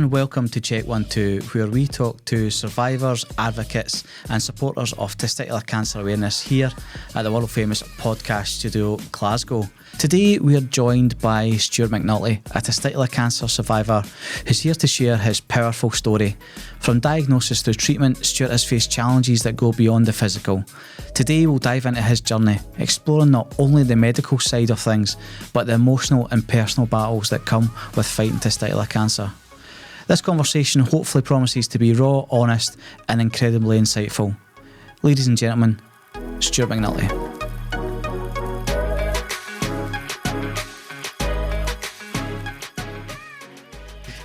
and welcome to Check 1-2, where we talk to survivors, advocates and supporters of testicular cancer awareness here at the world famous podcast studio Glasgow. Today we are joined by Stuart McNulty, a testicular cancer survivor who's here to share his powerful story. From diagnosis through treatment, Stuart has faced challenges that go beyond the physical. Today we'll dive into his journey, exploring not only the medical side of things, but the emotional and personal battles that come with fighting testicular cancer. This conversation hopefully promises to be raw, honest and incredibly insightful. Ladies and gentlemen, Stuart McNulty.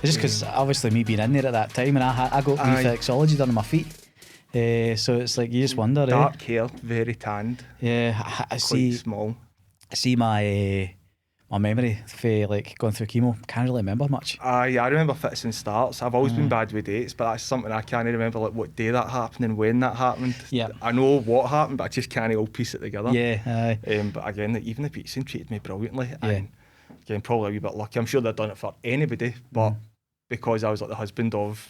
It's just because obviously me being in there at that time, and I got reflexology done on my feet, so it's like you just wonder. Dark hair, very tanned. Yeah, I see. Small. I see my memory for like going through chemo. Can't really remember much. I remember fits and starts. I've always been bad with dates, but that's something I can't remember, like what day that happened and when that happened. Yeah, I know what happened, but I just can't all piece it together. Yeah, but again, like, even the pizza treated me brilliantly, and again, probably a wee bit lucky. I'm sure they'd done it for anybody, but because I was like the husband of,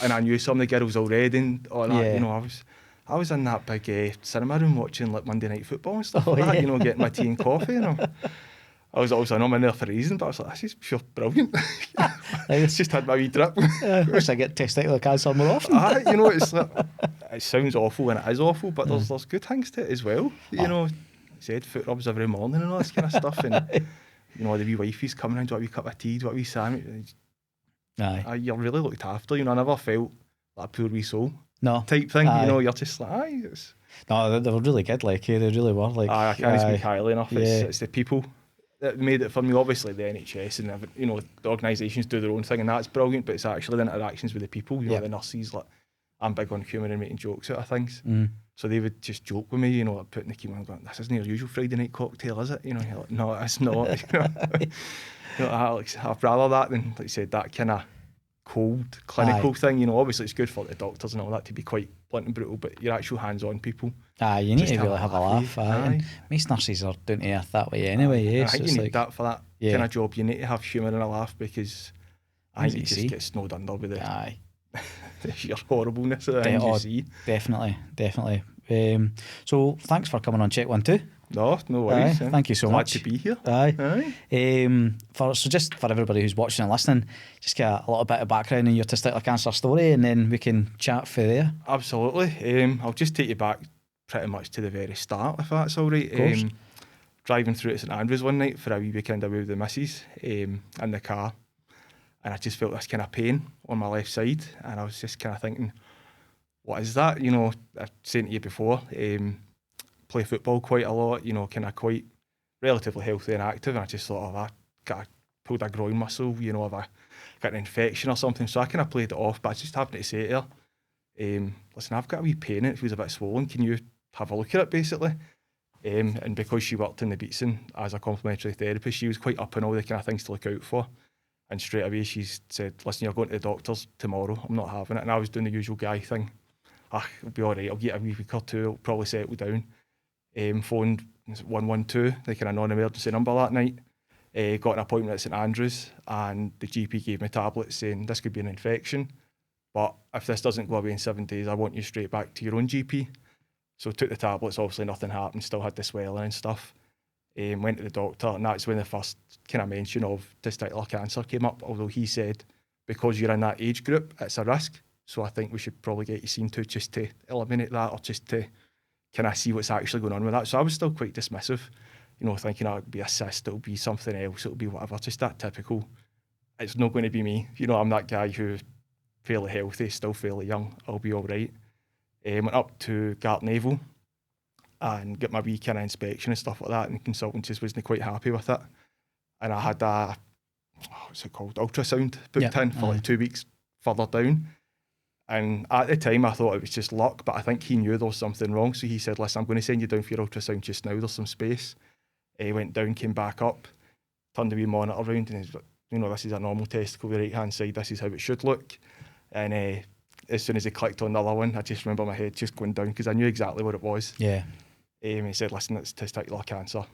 and I knew some of the girls already and all that, you know, I was in that big cinema room watching like Monday Night Football and stuff like that, you know, getting my tea and coffee, you know. I was obviously not in there for a reason, but I was like, this is pure brilliant. It's just had my wee drip. I wish I get testicular cancer more often. You know, it's like, it sounds awful and it is awful, but there's good things to it as well. You know, said foot rubs every morning and all this kind of stuff, and you know, the wee wifey's coming in, do a wee cup of tea, do a wee sandwich. You're really looked after, you know. I never felt like a poor wee soul type thing, you know. You're just like, no, they were really good, like, they really were. Like, I can't speak highly enough. It's the people that made it for me. Obviously the NHS and, you know, the organisations do their own thing and that's brilliant, but it's actually the interactions with the people, you know, the nurses. Like, I'm big on humour and making jokes out of things, so they would just joke with me, you know, like putting the chemo and going, this isn't your usual Friday night cocktail, is it? You know, you're like, no, it's not. You know, I'd rather that than, like you said, that kind of cold clinical thing. You know, obviously it's good for the doctors and all that to be quite blunt and brutal, but your actual hands-on people, you need to really have a laugh. And most nurses are down to earth that way anyway. I think you need that for that kind of job. You need to have humour and a laugh, because I think you just get snowed under with the sheer horribleness of the things you see. Definitely. So thanks for coming on Check 1-2. No worries. Thank you so much. Glad to be here. Just for everybody who's watching and listening, just get a little bit of background in your testicular cancer story, and then we can chat for there. Absolutely. I'll just take you back pretty much to the very start, if that's all right. Of course. Driving through to St Andrews one night for a wee weekend away with the missus, in the car, and I just felt this kind of pain on my left side, and I was just kind of thinking, what is that? You know, I've said to you before, play football quite a lot, you know, kind of quite relatively healthy and active, and I just thought, I pulled a groin muscle, you know, have I got an infection or something? So I kind of played it off, but I just happened to say to her, listen, I've got a wee pain, it feels a bit swollen, can you have a look at it, basically? And because she worked in the Beatson as a complementary therapist, she was quite up on all the kind of things to look out for, and straight away she said, listen, you're going to the doctors tomorrow, I'm not having it. And I was doing the usual guy thing, it'll be alright, I'll get a wee week or two, it'll probably settle down. Phoned 112, the kind of non-emergency number that night, got an appointment at St Andrews, and the GP gave me tablets saying this could be an infection, but if this doesn't go away in 7 days, I want you straight back to your own GP. So took the tablets, obviously nothing happened, still had the swelling and stuff. Went to the doctor, and that's when the first kind of mention of testicular cancer came up, although he said, because you're in that age group, it's a risk, so I think we should probably get you seen to just to eliminate that, or just to can I see what's actually going on with that. So I was still quite dismissive, you know, thinking it'll be a cyst, it'll be something else, it'll be whatever, just that typical, it's not going to be me. You know, I'm that guy who's fairly healthy, still fairly young, I'll be all right. Went up to Gartnavel and get my wee kind of inspection and stuff like that, and the consultant just wasn't quite happy with it. And I had what's it called, ultrasound booked in for like 2 weeks further down. And at the time, I thought it was just luck, but I think he knew there was something wrong. So he said, listen, I'm going to send you down for your ultrasound just now. There's some space. He went down, came back up, turned the wee monitor around, and he's like, you know, this is a normal testicle, the right-hand side. This is how it should look. And as soon as he clicked on the other one, I just remember my head just going down, because I knew exactly what it was. Yeah. He said, listen, it's testicular cancer.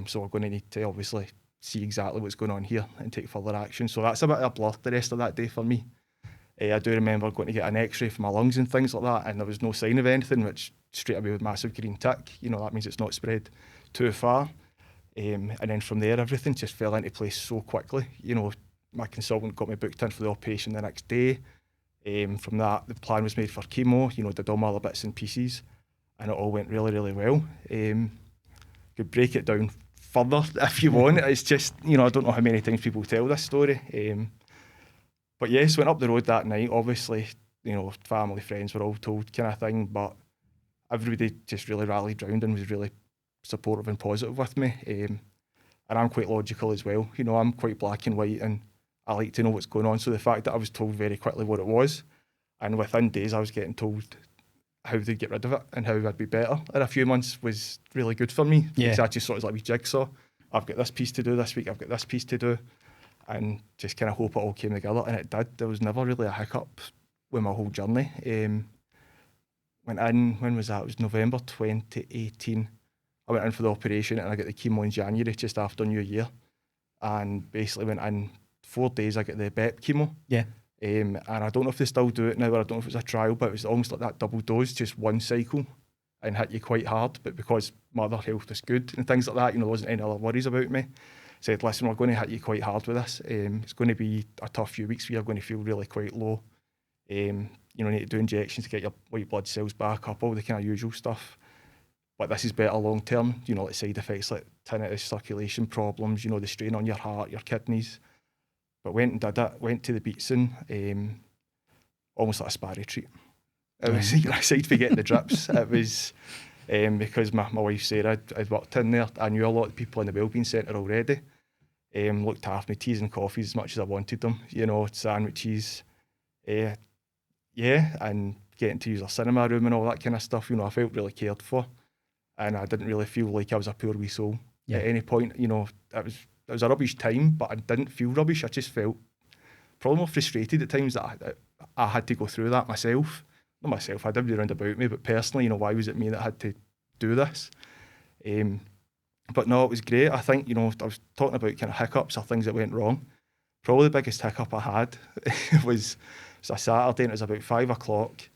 So we're going to need to obviously see exactly what's going on here and take further action. So that's a bit of a blur the rest of that day for me. I do remember going to get an x-ray for my lungs and things like that, and there was no sign of anything, which straight away with massive green tick, you know, that means it's not spread too far. And then from there, everything just fell into place so quickly. You know, my consultant got me booked in for the operation the next day. From that, the plan was made for chemo, you know, did all my other bits and pieces, and it all went really, really well. Could break it down further if you want. It's just, you know, I don't know how many times people tell this story. But yes, went up the road that night. Obviously, you know, family, friends were all told kind of thing, but everybody just really rallied round and was really supportive and positive with me. And I'm quite logical as well. You know, I'm quite black and white, and I like to know what's going on. So the fact that I was told very quickly what it was, and within days I was getting told how to get rid of it and how I'd be better in a few months was really good for me. Yeah. Because I just sort of like a jigsaw. I've got this piece to do this week, I've got this piece to do, and just kind of hope it all came together, and it did. There was never really a hiccup with my whole journey. Went in, when was that? It was November 2018. I went in for the operation and I got the chemo in January, just after New Year. And basically went in 4 days, I got the BEP chemo. Yeah. And I don't know if they still do it now, or I don't know if it was a trial, but it was almost like that double dose, just one cycle, and hit you quite hard. But because my other health was good and things like that, you know, there wasn't any other worries about me. Said, listen, we're going to hit you quite hard with this. It's going to be a tough few weeks where you're going to feel really quite low. You know, need to do injections to get your white blood cells back up, all the kind of usual stuff. But this is better long term, you know, like side effects like tinnitus, circulation problems, you know, the strain on your heart, your kidneys. But went and did it, went to the Beatson, almost like a spa retreat. It was, you know, aside for getting the drips, it was because my wife Sarah had worked in there. I knew a lot of people in the wellbeing centre already. Looked after me, teas and coffees as much as I wanted them, you know, sandwiches. And getting to use a cinema room and all that kind of stuff, you know, I felt really cared for. And I didn't really feel like I was a poor wee soul at any point. You know, it was a rubbish time, but I didn't feel rubbish. I just felt probably more frustrated at times that I had to go through that myself. Not myself, I had everybody around about me, but personally, you know, why was it me that had to do this? But no, it was great. I think, you know, I was talking about kind of hiccups or things that went wrong. Probably the biggest hiccup I had was a Saturday, and it was about 5 o'clock.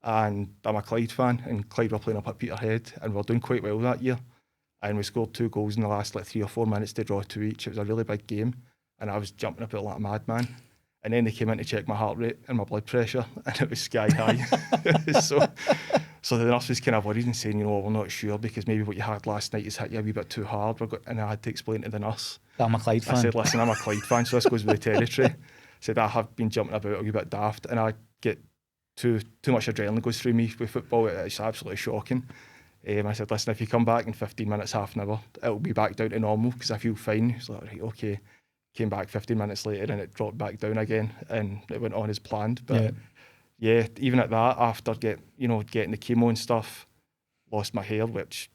And I'm a Clyde fan, and Clyde were playing up at Peterhead, and we were doing quite well that year. And we scored 2 goals in the last like 3 or 4 minutes to draw 2 each. It was a really big game, and I was jumping about like a madman. And then they came in to check my heart rate and my blood pressure, and it was sky high. So the nurse was kind of worried and saying, you know, we're not sure because maybe what you had last night has hit you a wee bit too hard. And I had to explain to the nurse. I'm a Clyde fan. I said, listen, I'm a Clyde fan, so this goes with the territory. I said, I have been jumping about a wee bit daft, and I get too much adrenaline goes through me with football. It's absolutely shocking. I said, listen, if you come back in 15 minutes, half an hour, it'll be back down to normal because I feel fine. He's like, right, okay. Came back 15 minutes later and it dropped back down again, and it went on as planned. But yeah, even at that, after getting the chemo and stuff, lost my hair, which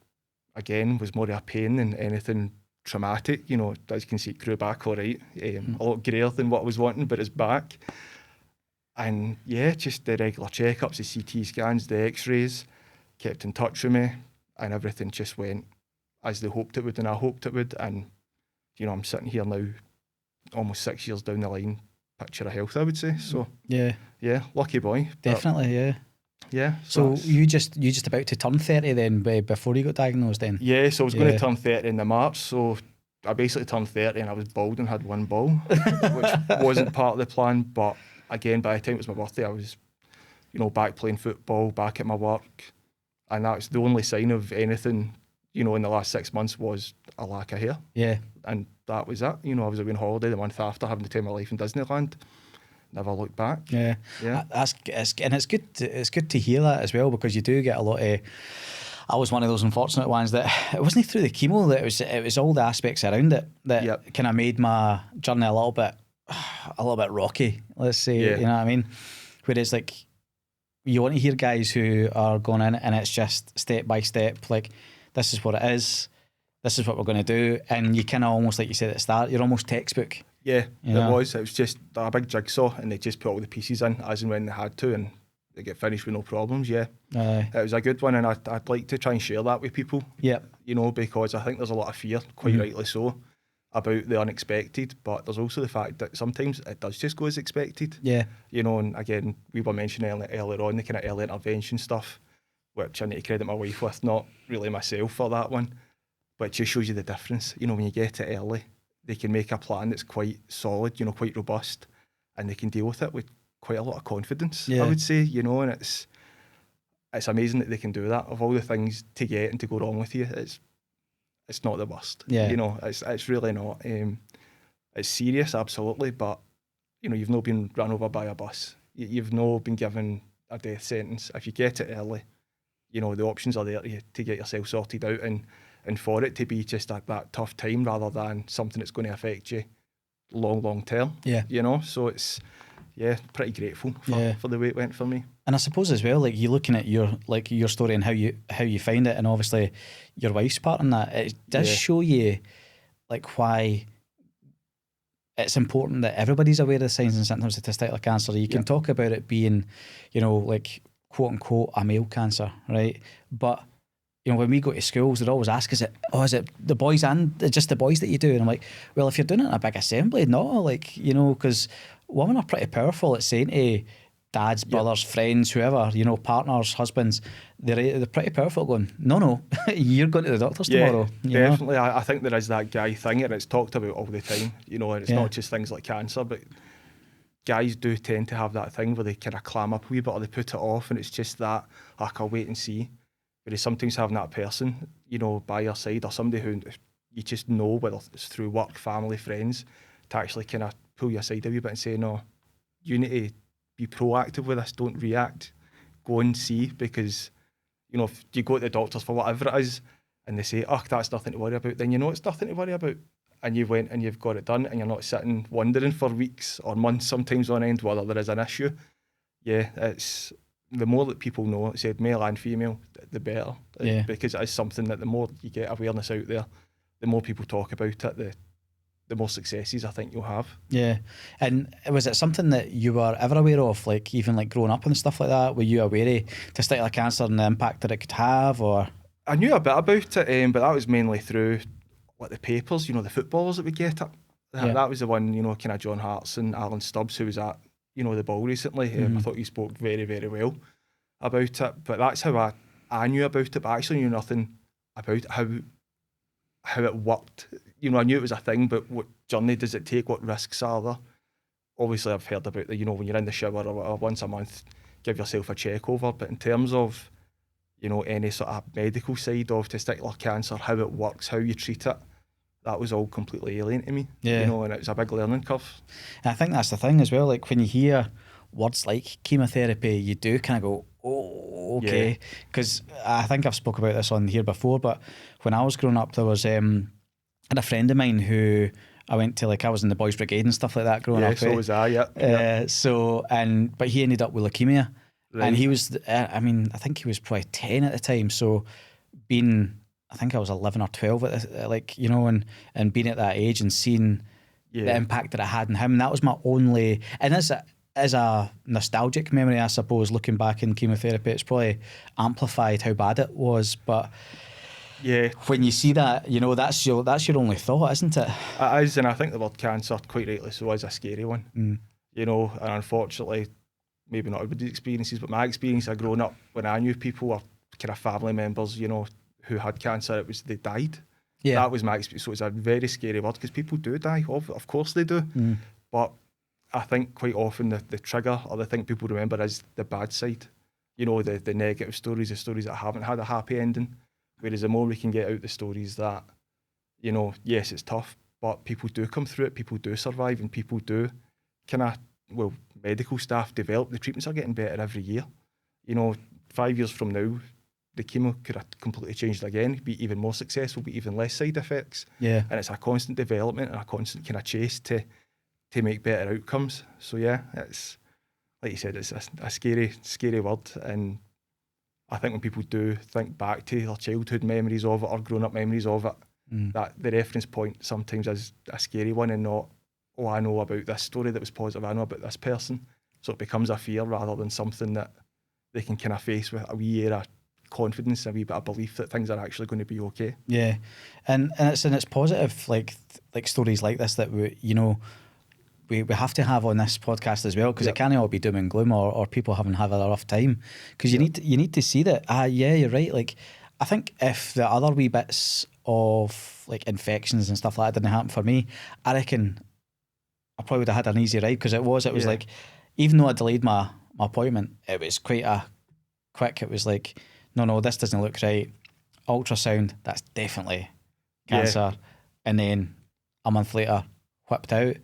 again was more of a pain than anything traumatic. You know, as you can see, it grew back all right. A lot greyer than what I was wanting, but it's back. And yeah, just the regular checkups, the CT scans, the x-rays, kept in touch with me, and everything just went as they hoped it would, and I hoped it would. And, you know, I'm sitting here now, almost 6 years down the line, picture of health, I would say. So yeah, lucky boy. Definitely, yeah. So you just about to turn 30 then, before you got diagnosed then? Yeah, so I was going to turn 30 in the March, so I basically turned 30 and I was bald and had 1 ball, which wasn't part of the plan. But again, by the time it was my birthday, I was, you know, back playing football, back at my work, and that's the only sign of anything, you know, in the last 6 months was a lack of hair. Yeah. And that was it. You know, I was away on holiday the month after, having the time of my life in Disneyland. Never looked back. Yeah. It's good to hear that as well, because you do get a lot of. I was one of those unfortunate ones that it wasn't through the chemo, that it was all the aspects around it that kind of made my journey a little bit rocky, let's say. You know what I mean? Whereas, like, you want to hear guys who are going in and it's just step by step, like, this is what it is, this is what we're going to do, and you kind of almost, like you said at the start, you're almost textbook. Yeah, it was. It was just a big jigsaw, and they just put all the pieces in as and when they had to, and they get finished with no problems. It was a good one, and I'd like to try and share that with people. You know, because I think there's a lot of fear, quite rightly so, about the unexpected, but there's also the fact that sometimes it does just go as expected. Yeah. You know, and again, we were mentioning earlier on the kind of early intervention stuff, which I need to credit my wife with, not really myself for that one, but it just shows you the difference. You know, when you get it early, they can make a plan that's quite solid, you know, quite robust, and they can deal with it with quite a lot of confidence, I would say, you know, and it's amazing that they can do that. Of all the things to get and to go wrong with you, it's not the worst. Yeah. You know, it's really not. It's serious, absolutely, but you know, you've not been run over by a bus. You've not been given a death sentence. If you get it early, you know, the options are there to get yourself sorted out and for it to be just that tough time rather than something that's going to affect you long term. Yeah. You know, so it's, pretty grateful for the way it went for me. And I suppose as well, like, you're looking at your story and how you find it, and obviously your wife's part in that, it does show you like why it's important that everybody's aware of the signs and symptoms of testicular cancer. You can talk about it being, you know, like, quote unquote, a male cancer, right? But you know, when we go to schools, they'd always ask, is it the boys and just the boys that you do? And I'm like, well, if you're doing it in a big assembly, no, like, you know, because women are pretty powerful at saying to dads, brothers, friends, whoever, you know, partners, husbands, they're pretty powerful going, no, you're going to the doctors tomorrow. Definitely. I think there is that guy thing, and it's talked about all the time, you know, and it's not just things like cancer, but guys do tend to have that thing where they kind of clam up a wee bit or they put it off, and it's just that, I'll wait and see. Whereas sometimes having that person, you know, by your side, or somebody who you just know, whether it's through work, family, friends, to actually kind of pull you aside a wee bit and say, no, you need to be proactive with this, don't react, go and see, because, you know, if you go to the doctors for whatever it is and they say, oh, that's nothing to worry about, then you know it's nothing to worry about, and you went and you've got it done, and you're not sitting wondering for weeks or months sometimes on end whether there is an issue. It's the more that people know, it said male and female, the better, because it is something that the more you get awareness out there, the more people talk about it, the more successes I think you'll have. Yeah. And was it something that you were ever aware of, like even like growing up and stuff like that? Were you aware of testicular cancer and the impact that it could have? Or I knew a bit about it, but that was mainly through like the papers, you know, the footballers that we get up. That was the one, you know, kind of John Hart's and Alan Stubbs, who was at, you know, the ball recently. I thought he spoke very, very well about it. But that's how I knew about it, but I actually knew nothing about how it worked. You know, I knew it was a thing, but what journey does it take? What risks are there? Obviously, I've heard about you know, when you're in the shower or whatever, once a month, give yourself a check over. But in terms of, you know, any sort of medical side of testicular cancer, how it works, how you treat it, that was all completely alien to me. You know, and it was a big learning curve. And I think that's the thing as well. Like when you hear words like chemotherapy, you do kind of go, oh, okay. Because I think I've spoke about this on here before, but when I was growing up, there was and a friend of mine who I went to, like, I was in the boys brigade and stuff like that growing up. So was I, but he ended up with leukemia. Right. And he was, I think he was probably 10 at the time. So I think I was 11 or 12 at this, like, you know, and being at that age and seeing the impact that it had on him. That was my only, and as a nostalgic memory, I suppose, looking back in chemotherapy, it's probably amplified how bad it was. But when you see that, you know, that's your only thought, isn't it? It is, and I think the word cancer, quite rightly so, is a scary one. You know, and unfortunately, maybe not everybody's experiences, but my experience of growing up, when I knew people were kind of family members, you know, who had cancer, they died. That was my experience. So it's a very scary word, because people do die, of course they do. But I think quite often the trigger, or the thing people remember, is the bad side. You know, the negative stories, the stories that haven't had a happy ending. Whereas the more we can get out the stories that, you know, yes, it's tough, but people do come through it, people do survive, and people do medical staff develop, the treatments are getting better every year. You know, 5 years from now, the chemo could have completely changed again, be even more successful, be even less side effects. And it's a constant development and a constant kind of chase to make better outcomes. So it's, like you said, it's a scary word. And I think when people do think back to their childhood memories of it or grown up memories of it, that the reference point sometimes is a scary one, and not, oh, I know about this story that was positive, I know about this person. So it becomes a fear rather than something that they can kind of face with a wee air of confidence and a wee bit of belief that things are actually going to be okay. Yeah, and it's positive, like stories like this that we have to have on this podcast as well, because it can't all be doom and gloom or people having a rough time, because you need to see that. Yeah, you're right. Like, I think if the other wee bits of like infections and stuff like that didn't happen for me, I reckon I probably would have had an easy ride, because it was like, even though I delayed my appointment, it was quite a quick. It was like, no, this doesn't look right. Ultrasound, that's definitely cancer. And then a month later, whipped out.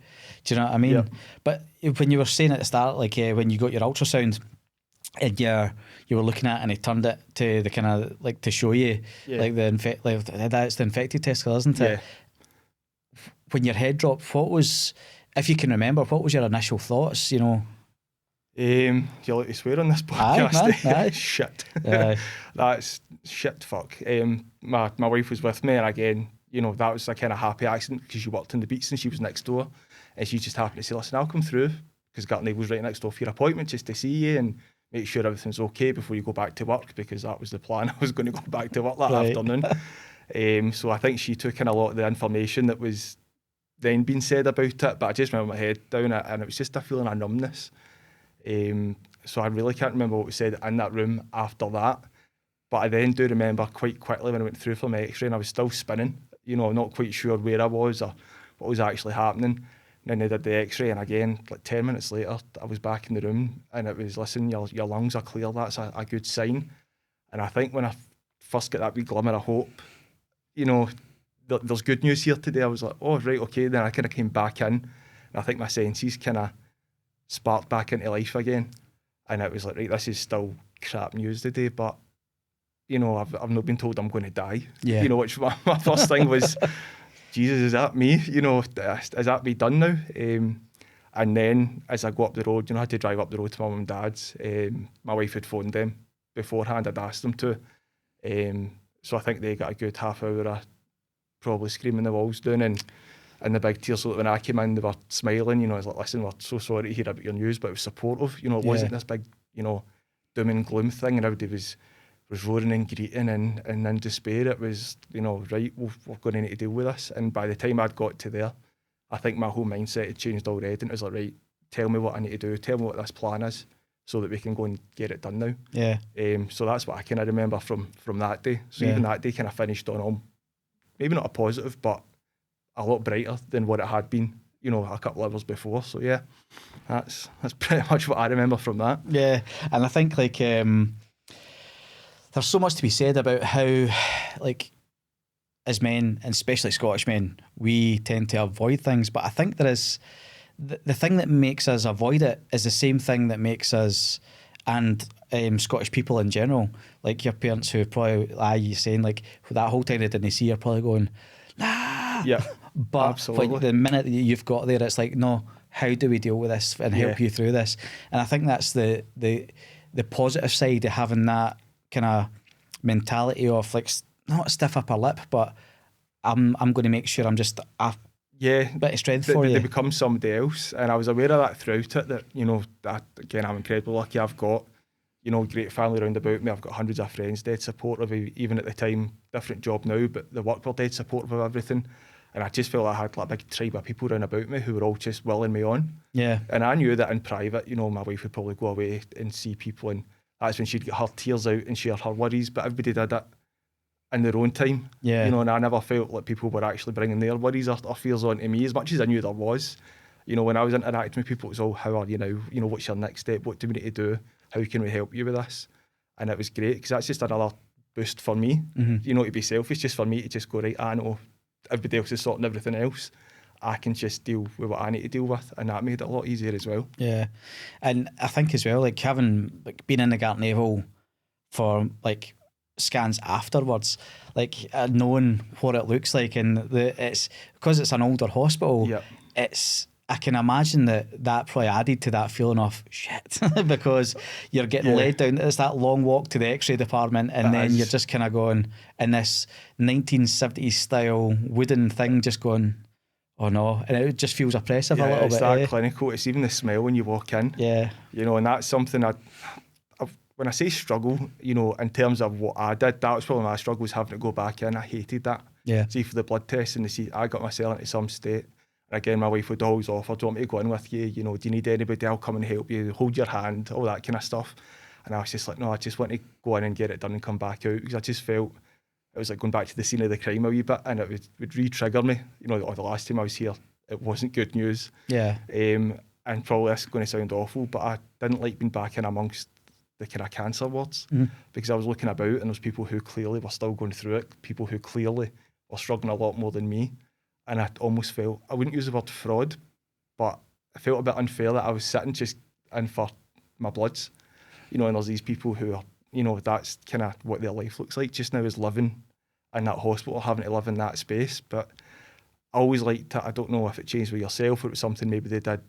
Do you know what I mean? Yep. But when you were saying at the start, like when you got your ultrasound and you were looking at it and he turned it to the kind of like to show you like that's the infected testicle, isn't it? Yeah. When your head dropped, what was, if you can remember, what was your initial thoughts? You know. You like to swear on this podcast? Aye, man, aye. Shit. Aye. That's shit. Fuck. My wife was with me, and again, that was a kind of happy accident, because she worked in the beats and she was next door, and she just happened to say, "Listen, I'll come through, because Gartney was right next door for your appointment, just to see you and make sure everything's okay before you go back to work," because that was the plan. I was going to go back to work that afternoon. So I think she took in a lot of the information that was then being said about it, but I just remember my head down it, and it was just a feeling of numbness. So I really can't remember what was said in that room after that, but I then do remember quite quickly when I went through for my x-ray and I was still spinning, not quite sure where I was or what was actually happening. And then they did the x-ray, and again, like 10 minutes later, I was back in the room, and it was, "Listen, your lungs are clear, that's a good sign." And I think when I first get that wee glimmer of hope, there's good news here today, I was like, "Oh, right, okay." Then I kind of came back in, and I think my senses kind of sparked back into life again, and it was like, right, this is still crap news today, but I've not been told I'm going to die. Which my first thing was, Jesus, is that me? Is that me done now? And then as I go up the road, I had to drive up the road to my mum and dad's. My wife had phoned them beforehand, I'd asked them to, so I think they got a good half hour of probably screaming the walls down, and the big tears. So when I came in, they were smiling. I was like, "Listen, we're so sorry to hear about your news," but it was supportive. It wasn't this big, doom and gloom thing, and everybody was roaring and greeting and in despair. It was, right, we're going to need to deal with this. And by the time I'd got to there, I think my whole mindset had changed already, and it was like, right, tell me what I need to do, tell me what this plan is, so that we can go and get it done now. Yeah. So that's what I kind of remember from that day. So even that day kind of finished on maybe not a positive, but a lot brighter than what it had been, a couple of hours before. So yeah, that's pretty much what I remember from that. Yeah, and I think like there's so much to be said about how, like, as men, and especially Scottish men, we tend to avoid things. But I think there is the thing that makes us avoid it is the same thing that makes us, and Scottish people in general, like your parents who probably, you saying like that whole time they didn't see, you're probably going, nah. Yeah. But absolutely. Like the minute that you've got there, it's like, no, how do we deal with this and help you through this? And I think that's the positive side of having that kind of mentality of like, not a stiff upper lip, but I'm going to make sure I'm just a bit of strength for you. They become somebody else, and I was aware of that throughout it. That again, I'm incredibly lucky. I've got great family around about me. I've got hundreds of friends, dead supportive. Even at the time, different job now, but the work were dead supportive of everything. And I just felt I had like a big tribe of people around about me who were all just willing me on. Yeah. And I knew that in private, my wife would probably go away and see people, and that's when she'd get her tears out and share her worries. But everybody did it in their own time. Yeah. And I never felt like people were actually bringing their worries or fears on to me, as much as I knew there was. When I was interacting with people, it was all, how are you now? What's your next step? What do we need to do? How can we help you with this? And it was great, because that's just another boost for me, to be selfish, just for me to just go, right, I know everybody else is sorting everything else. I can just deal with what I need to deal with, and that made it a lot easier as well. Yeah, and I think as well, like having been in the Gartnavel for like scans afterwards, like knowing what it looks like, and it's because it's an older hospital. Yep. I can imagine that probably added to that feeling of shit because you're getting led down. It's that long walk to the X-ray department, and then you're just kind of going in this 1970s style wooden thing, just going, oh no, and it just feels oppressive a little bit. It's that clinical. It's even the smell when you walk in. Yeah, and that's something when I say struggle, you know, in terms of what I did, that was probably my struggle, was having to go back in. I hated that. Yeah. See, for the blood test, and they see I got myself into some state. And again, my wife would always offer, do you want me to go in with you? You know, do you need anybody? I'll come and help you, hold your hand, all that kind of stuff. And I was just like, no, I just want to go in and get it done and come back out, because I just felt it was like going back to the scene of the crime a wee bit, and it would re-trigger me. You know, or the last time I was here, it wasn't good news. Yeah. And probably this is going to sound awful, but I didn't like being back in amongst the kind of cancer wards, because I was looking about and there was people who clearly were still going through it, people who clearly were struggling a lot more than me. And I almost felt, I wouldn't use the word fraud, but I felt a bit unfair that I was sitting just in for my bloods. You know, and there's these people who are, you know, that's kind of what their life looks like just now, is living in that hospital, having to live in that space. But I always liked it. I don't know if it changed with yourself or it was something maybe they did,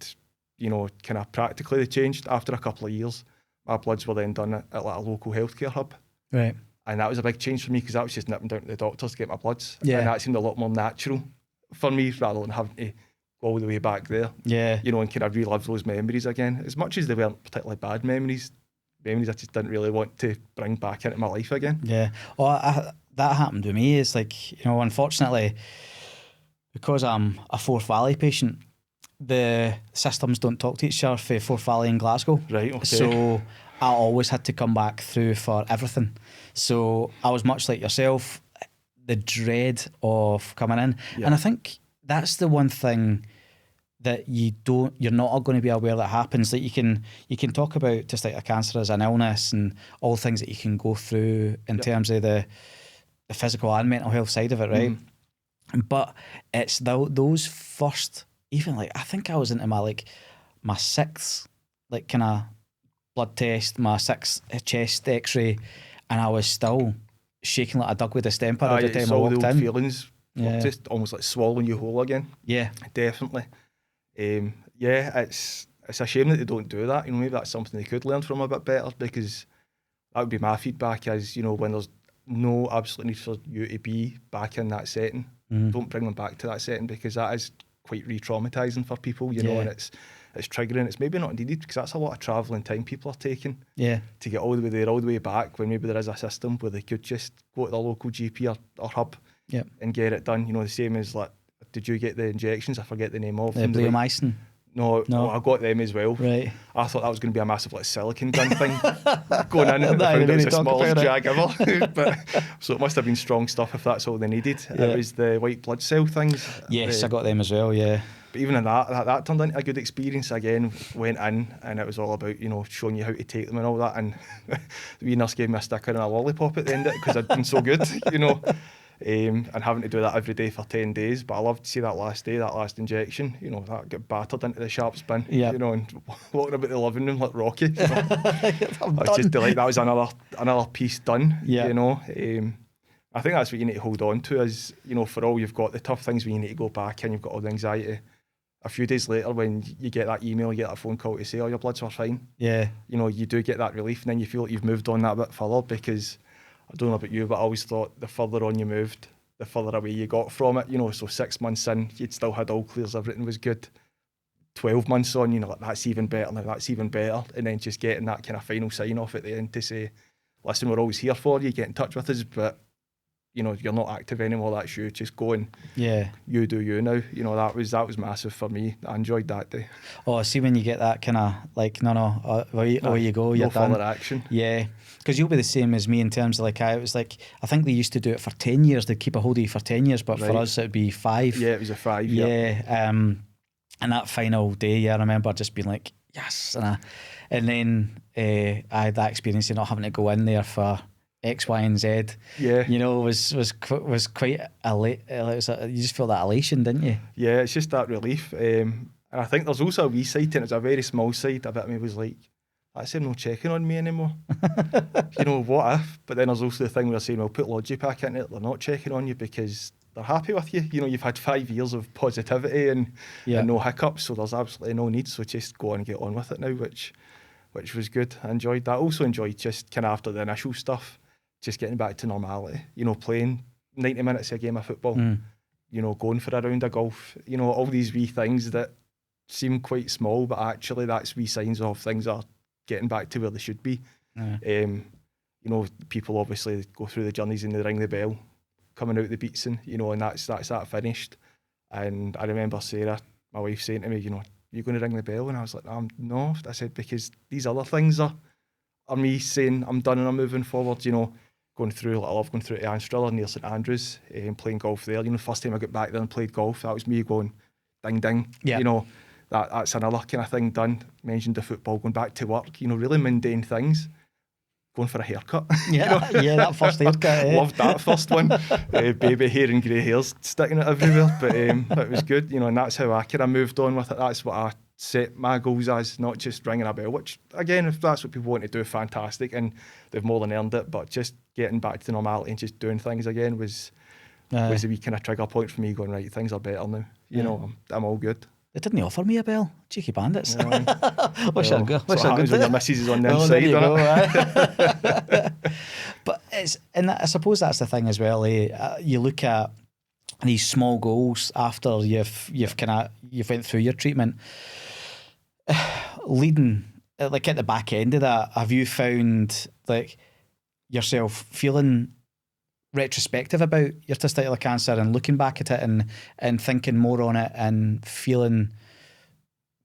you know, kind of practically they changed after a couple of years. My bloods were then done at like a local healthcare hub. Right. And that was a big change for me, because that was just nipping down to the doctors to get my bloods. Yeah. And that seemed a lot more natural for me, rather than having to go all the way back there. Yeah. You know, and kind of relive those memories again. As much as they weren't particularly bad memories I just didn't really want to bring back into my life again. Yeah. Well, that happened with me. It's like, you know, unfortunately, because I'm a Forth Valley patient, the systems don't talk to each other for Forth Valley and Glasgow. Right, okay. So I always had to come back through for everything. So I was much like yourself, the dread of coming in. Yeah. And I think that's the one thing that you're not going to be aware that happens. That you can talk about testicular cancer as an illness and all things that you can go through in terms of the physical and mental health side of it, right? But it's those first, even like, I think I was into my sixth like kind of blood test, my sixth chest x-ray, and I was still shaking like a dog with a stemper every time I walked the old in. feelings, just almost like swallowing you whole again. Yeah. Definitely. It's a shame that they don't do that. You know, maybe that's something they could learn from a bit better, because that would be my feedback, is, you know, when there's no absolute need for you to be back in that setting, don't bring them back to that setting, because that is quite re-traumatising for people, you know, and it's triggering. It's maybe not needed, because that's a lot of travelling time people are taking to get all the way there, all the way back, when maybe there is a system where they could just go to their local GP or hub and get it done. You know, the same as like, did you get the injections? I forget the name of them. Bleomycin. No, I got them as well. Right. I thought that was going to be a massive like silicon gun thing going in, and I found it was the smallest jag ever. But so it must have been strong stuff if that's all they needed. It was the white blood cell things. Yes, I got them as well. Yeah. But even in that turned into a good experience. Again, went in and it was all about, you know, showing you how to take them and all that. And the wee nurse gave me a sticker and a lollipop at the end of it, because I'd been so good, you know. And having to do that every day for 10 days. But I loved to see that last day, that last injection, you know, that get battered into the sharps bin, you know, and walking about the living room like Rocky. You know. I was just delighted that was another piece done, you know. I think that's what you need to hold on to, is, you know, for all you've got the tough things when you need to go back and you've got all the anxiety. A few days later, when you get that email, you get that phone call to say, oh, your bloods were fine. Yeah. You know, you do get that relief, and then you feel like you've moved on that bit further, because I don't know about you, but I always thought the further on you moved, the further away you got from it. You know, so 6 months in, you'd still had all clears, everything was good. 12 months on, you know, like, that's even better, now that's even better. And then just getting that kind of final sign off at the end to say, listen, we're always here for you, get in touch with us, but, you know, you're not active anymore, that's you, just go and you do you now. You know, that was massive for me. I enjoyed that day. Oh, see, when you get that kind of like, away you go, you're done. Further action. Yeah, because you'll be the same as me in terms of like, I think they used to do it for 10 years, they'd keep a hold of you for 10 years, but for us it'd be 5. Yeah, it was a 5. And that final day, I remember just being like, yes, and then I had that experience of not having to go in there for X, Y, and Z. Yeah, you know, was quite you just feel that elation, didn't you? Yeah, it's just that relief. And I think there's also a wee side, and it's a very small side. A bit of me was like, that's them not checking on me anymore. You know, what if? But then there's also the thing where they're saying, well, put Logipack in it. They're not checking on you because they're happy with you. You know, you've had 5 years of positivity and no hiccups, so there's absolutely no need. So just go on and get on with it now, which was good. I enjoyed that. Also enjoyed just kind of after the initial stuff, just getting back to normality, you know, playing 90 minutes of a game of football, you know, going for a round of golf, you know, all these wee things that seem quite small, but actually that's wee signs of things are getting back to where they should be. You know, people obviously go through the journeys and they ring the bell, coming out the beatson, you know, and that's that finished. And I remember Sarah, my wife, saying to me, you know, you're going to ring the bell? And I was like, no. I said, because these other things are me saying I'm done and I'm moving forward, you know, going through, I love going through to Anstruther near St Andrews, playing golf there. You know, first time I got back there and played golf, that was me going, ding, ding, you know, that's another kind of thing done. Mentioned the football, going back to work, you know, really mundane things. Going for a haircut. Yeah, you know? Yeah, that first haircut. Loved that first one. Baby hair and grey hairs sticking it everywhere, but it was good, you know, and that's how I kind of moved on with it. That's what I set my goals as, not just ringing a bell, which, again, if that's what people want to do, fantastic, and they've more than earned it, but just getting back to normality and just doing things again was the wee kind of trigger point for me, going, right, things are better now. You know, I'm all good. They didn't offer me a bell. Cheeky bandits. Wish I'd go. Wish I'd go. When your missus is on the inside, right? But I suppose that's the thing as well. You look at these small goals after you've went through your treatment. Leading, like at the back end of that, have you found like yourself feeling retrospective about your testicular cancer and looking back at it and thinking more on it and feeling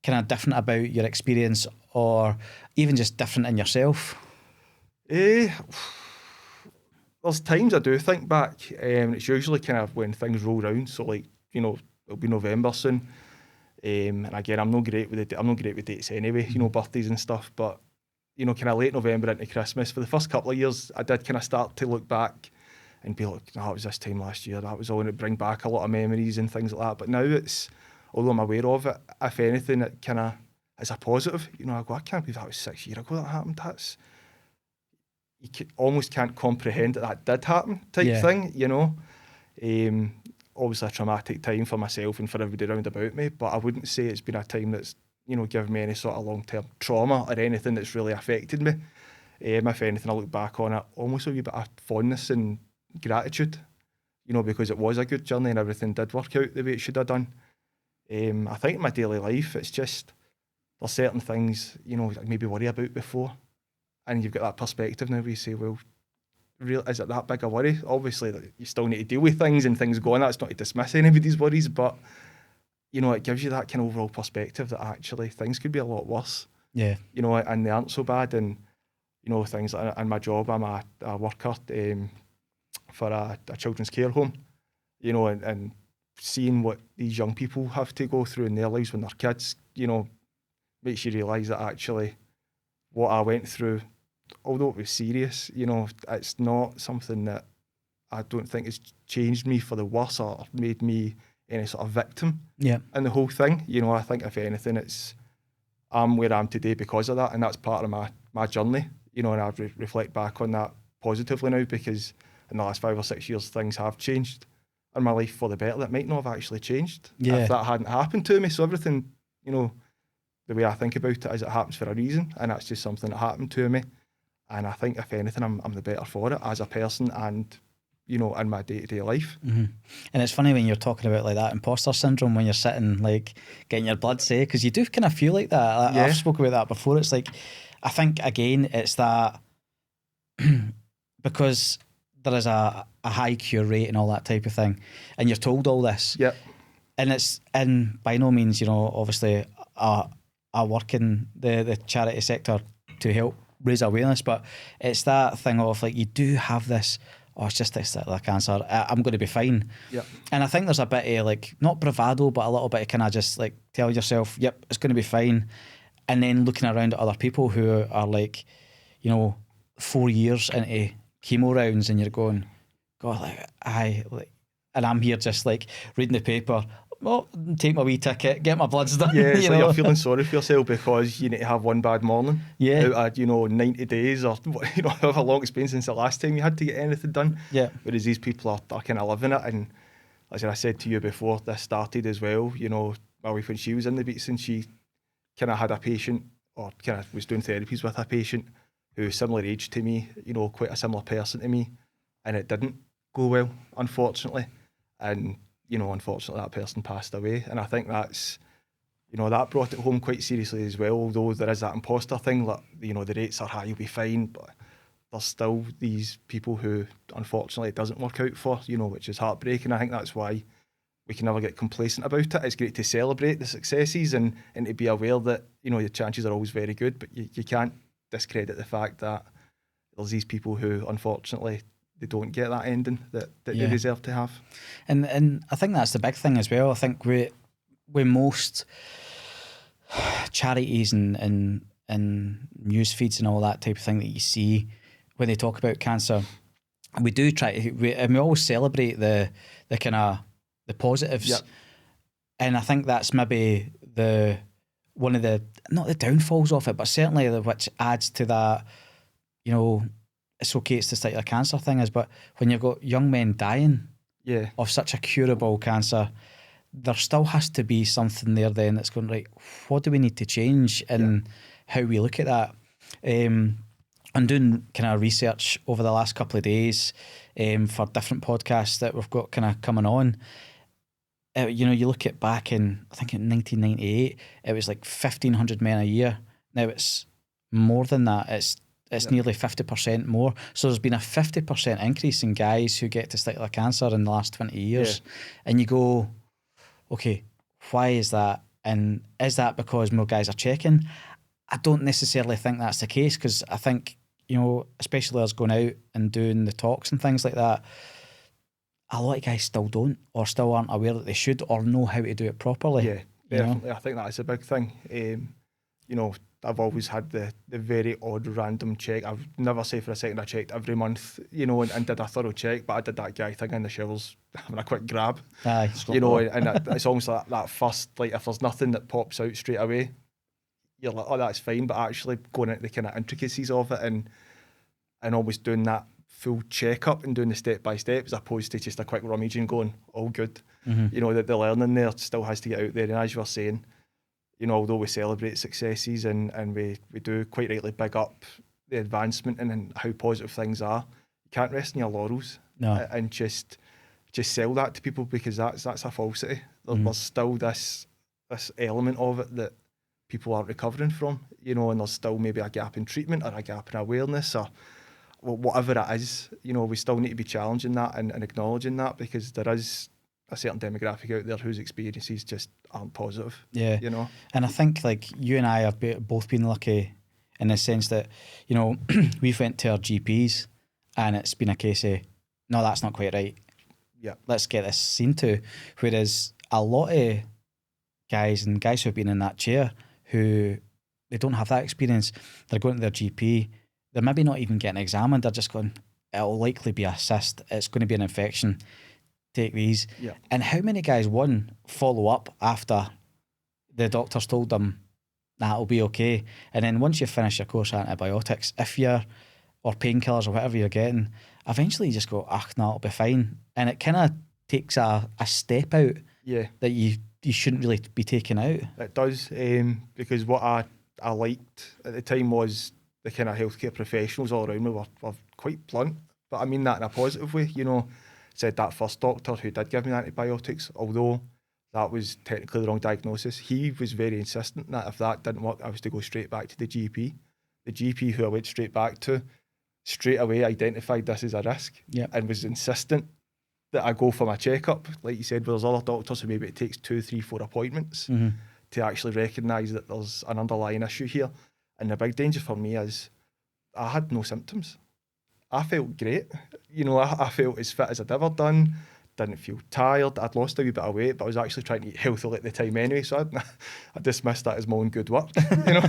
kind of different about your experience, or even just different in yourself? There's times I do think back, and it's usually kind of when things roll round. So, like, you know, it'll be November soon, and again, I'm not great with dates anyway, you know, birthdays and stuff. But, you know, kind of late November into Christmas, for the first couple of years, I did kind of start to look back and be like, it was this time last year, that was all, and it bring back a lot of memories and things like that. But now it's, although I'm aware of it, if anything, it kind of is a positive. You know, I go, I can't believe that was 6 years ago that happened. Almost can't comprehend that did happen type thing, you know. Obviously a traumatic time for myself and for everybody around about me, but I wouldn't say it's been a time that's, you know, given me any sort of long-term trauma or anything that's really affected me. If anything, I look back on it almost a wee bit of fondness and gratitude, you know, because it was a good journey and everything did work out the way it should have done. I think in my daily life, it's just, there's certain things, you know, I maybe worry about before, and you've got that perspective now where you say, well, is it that big a worry? Obviously, you still need to deal with things and things go on. That's not to dismiss anybody's worries, but, you know, it gives you that kind of overall perspective that actually things could be a lot worse. Yeah. You know, and they aren't so bad. And, you know, things like in my job, I'm a worker for a children's care home, you know, and seeing what these young people have to go through in their lives when they're kids, you know, makes you realise that actually what I went through, although it was serious, you know, it's not something that I don't think has changed me for the worse or made me any sort of victim in the whole thing. You know, I think if anything, I'm where I am today because of that, and that's part of my journey, you know, and I reflect back on that positively now, because in the last 5 or 6 years, things have changed in my life for the better that might not have actually changed if that hadn't happened to me. So everything, you know, the way I think about it is it happens for a reason, and that's just something that happened to me. And I think if anything, I'm the better for it as a person and, you know, in my day-to-day life. Mm-hmm. And it's funny when you're talking about like that imposter syndrome when you're sitting like getting your blood say, because you do kind of feel like that. I've spoken about that before. It's like, I think again, it's that because there is a high cure rate and all that type of thing, and you're told all this. Yep. And by no means, you know, obviously I work in the charity sector to help raise awareness, but it's that thing of like, you do have this, it's just testicular cancer, I'm going to be fine. Yep. And I think there's a bit of like, not bravado, but a little bit of kind of just like tell yourself, yep, it's going to be fine. And then looking around at other people who are like, you know, 4 years into chemo rounds, and you're going, God, like, and I'm here just like reading the paper, take my wee ticket, get my bloods done. Yeah, it's like you're feeling sorry for yourself because you need to have one bad morning out of, you know, 90 days or, you know, however long it's been since the last time you had to get anything done. Yeah. Whereas these people are kind of living it. And as I said to you before this started as well, you know, my wife, when she was in the beats, and she kind of had a patient, or kind of was doing therapies with a patient who was similar age to me, you know, quite a similar person to me, and it didn't go well, unfortunately. And, you know, unfortunately that person passed away. And I think that's you know, that brought it home quite seriously as well, although there is that imposter thing, like, you know, the rates are high, you'll be fine, but there's still these people who, unfortunately, it doesn't work out for, you know, which is heartbreaking. I think that's why we can never get complacent about it. It's great to celebrate the successes and to be aware that, you know, your chances are always very good, but you can't discredit the fact that there's these people who, unfortunately, they don't get that ending that they deserve to have. And I think that's the big thing as well. I think with most charities and news feeds and all that type of thing that you see when they talk about cancer, we do try to, we always celebrate the kind of the positives. Yep. And I think that's maybe one of the, not the downfalls of it, but certainly which adds to that, you know, it's okay, it's the testicular cancer thing is, but when you've got young men dying of such a curable cancer, there still has to be something there then that's going, right, what do we need to change in how we look at that? I'm doing kind of research over the last couple of days for different podcasts that we've got kind of coming on. You know, you look at back in, I think in 1998, it was like 1,500 men a year. Now it's more than that. It's nearly 50% more. So there's been a 50% increase in guys who get testicular cancer in the last 20 years. Yeah. And you go, okay, why is that? And is that because more guys are checking? I don't necessarily think that's the case, because I think, you know, especially us going out and doing the talks and things like that, a lot of guys still don't, or still aren't aware that they should, or know how to do it properly. Yeah, definitely. I think that's a big thing. You know, I've always had the very odd random check. I've never say for a second I checked every month, you know, and did a thorough check, but I did that guy thing in the showers, having a quick grab. Aye, you know, and it's almost like that first, like if there's nothing that pops out straight away, you're like, oh, that's fine, but actually going into the kind of intricacies of it and almost doing that full check-up and doing the step-by-step as opposed to just a quick rummage and going, all good. Mm-hmm. You know, that the learning there still has to get out there. And as you were saying, you know, although we celebrate successes and we do quite rightly big up the advancement and how positive things are, you can't rest in your laurels and just sell that to people, because that's a falsity. There's still this element of it that people aren't recovering from, you know, and there's still maybe a gap in treatment or a gap in awareness or whatever it is. You know, we still need to be challenging that and acknowledging that, because there is a certain demographic out there whose experiences just aren't positive. Yeah. You know? And I think, like, you and I have both been lucky in the sense that, you know, we've went to our GPs and it's been a case of, no, that's not quite right. Yeah. Let's get this seen to. Whereas a lot of guys who have been in that chair who they don't have that experience, they're going to their GP, they're maybe not even getting examined, they're just going, it'll likely be a cyst, it's going to be an infection, take these. Yeah. And how many guys, one, follow up after the doctor's told them, nah, it'll be okay. And then once you finish your course of antibiotics, or painkillers or whatever you're getting, eventually you just go, nah, it'll be fine. And it kind of takes a step out that you shouldn't really be taking out. It does, because what I liked at the time was the kind of healthcare professionals all around me were quite blunt, but I mean that in a positive way. You know, said that first doctor who did give me antibiotics, although that was technically the wrong diagnosis, he was very insistent that if that didn't work, I was to go straight back to the GP. The GP who I went straight back to, straight away identified this as a risk and was insistent that I go for my checkup. Like you said, where there's other doctors who maybe it takes 2, 3, 4 appointments to actually recognise that there's an underlying issue here. And the big danger for me is I had no symptoms. I felt great. You know, I felt as fit as I'd ever done. Didn't feel tired. I'd lost a wee bit of weight, but I was actually trying to eat healthily at the time anyway, so I dismissed that as my own good work, you know,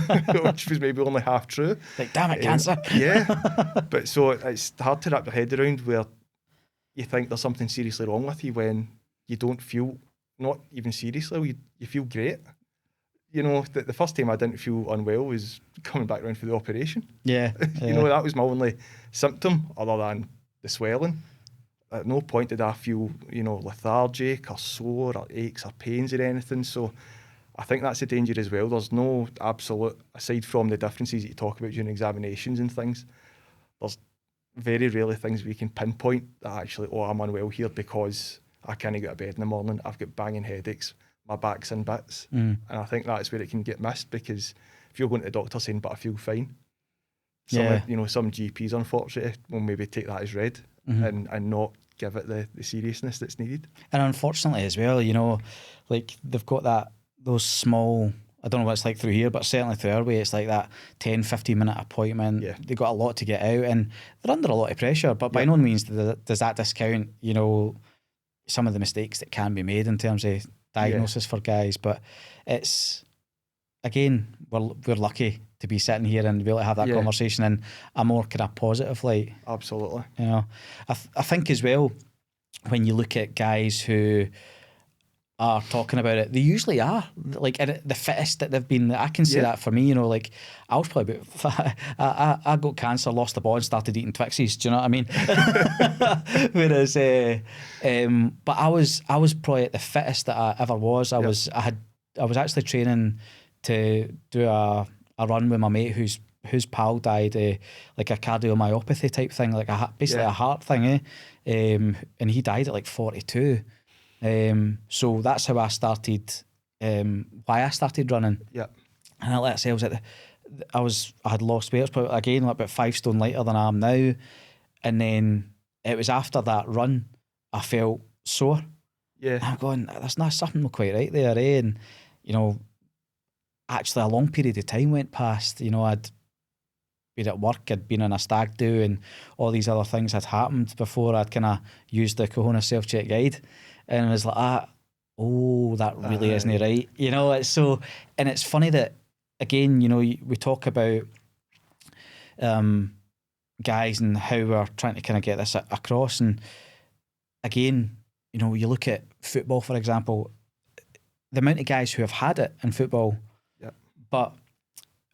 which was maybe only half true. Like, damn it, cancer. Yeah. But so it's hard to wrap your head around where you think there's something seriously wrong with you when you don't feel, not even seriously, you feel great. You know, the first time I didn't feel unwell was coming back around for the operation. Yeah. You know, that was my only symptom other than the swelling. At no point did I feel, you know, lethargic or sore or aches or pains or anything. So I think that's a danger as well. There's no absolute, aside from the differences that you talk about during examinations and things, there's very rarely things we can pinpoint that actually, oh, I'm unwell here because I can't get out of bed in the morning, I've got banging headaches, my back's in bits. And I think that's where it can get missed, because if you're going to the doctor saying, but I feel fine, some GPs, unfortunately, will maybe take that as read and not give it the seriousness that's needed. And unfortunately as well, like they've got those small, I don't know what it's like through here, but certainly through our way, it's like that 10, 15-minute appointment. Yeah. They've got a lot to get out and they're under a lot of pressure, but by no means does that discount, some of the mistakes that can be made in terms of diagnosis for guys. But it's, again, we're lucky to be sitting here and be able to have that conversation in a more kind of positive light. Absolutely. I think as well, when you look at guys who are talking about it, they usually are like the fittest that they've been. I can say that for me, like I was probably I got cancer, lost the ball and started eating Twixies. Do you know what I mean? Whereas, but I was probably at the fittest that I ever was. I was actually training to do a run with my mate whose pal died, like a cardiomyopathy type thing, like basically a heart thing, and he died at like 42. So that's how I started, why I started running. Yeah. And I let say I had lost weight, probably again like about 5 stone lighter than I am now. And then it was after that run I felt sore. Yeah. And I'm going, there's not something not quite right there, And actually a long period of time went past. I'd been at work, I'd been on a stag do, and all these other things had happened before I'd kind of used the Cahonas self-check guide. And I was like, that really isn't right. It's so, and it's funny that, again, we talk about guys and how we're trying to kind of get this across. And again, you look at football, for example, the amount of guys who have had it in football, but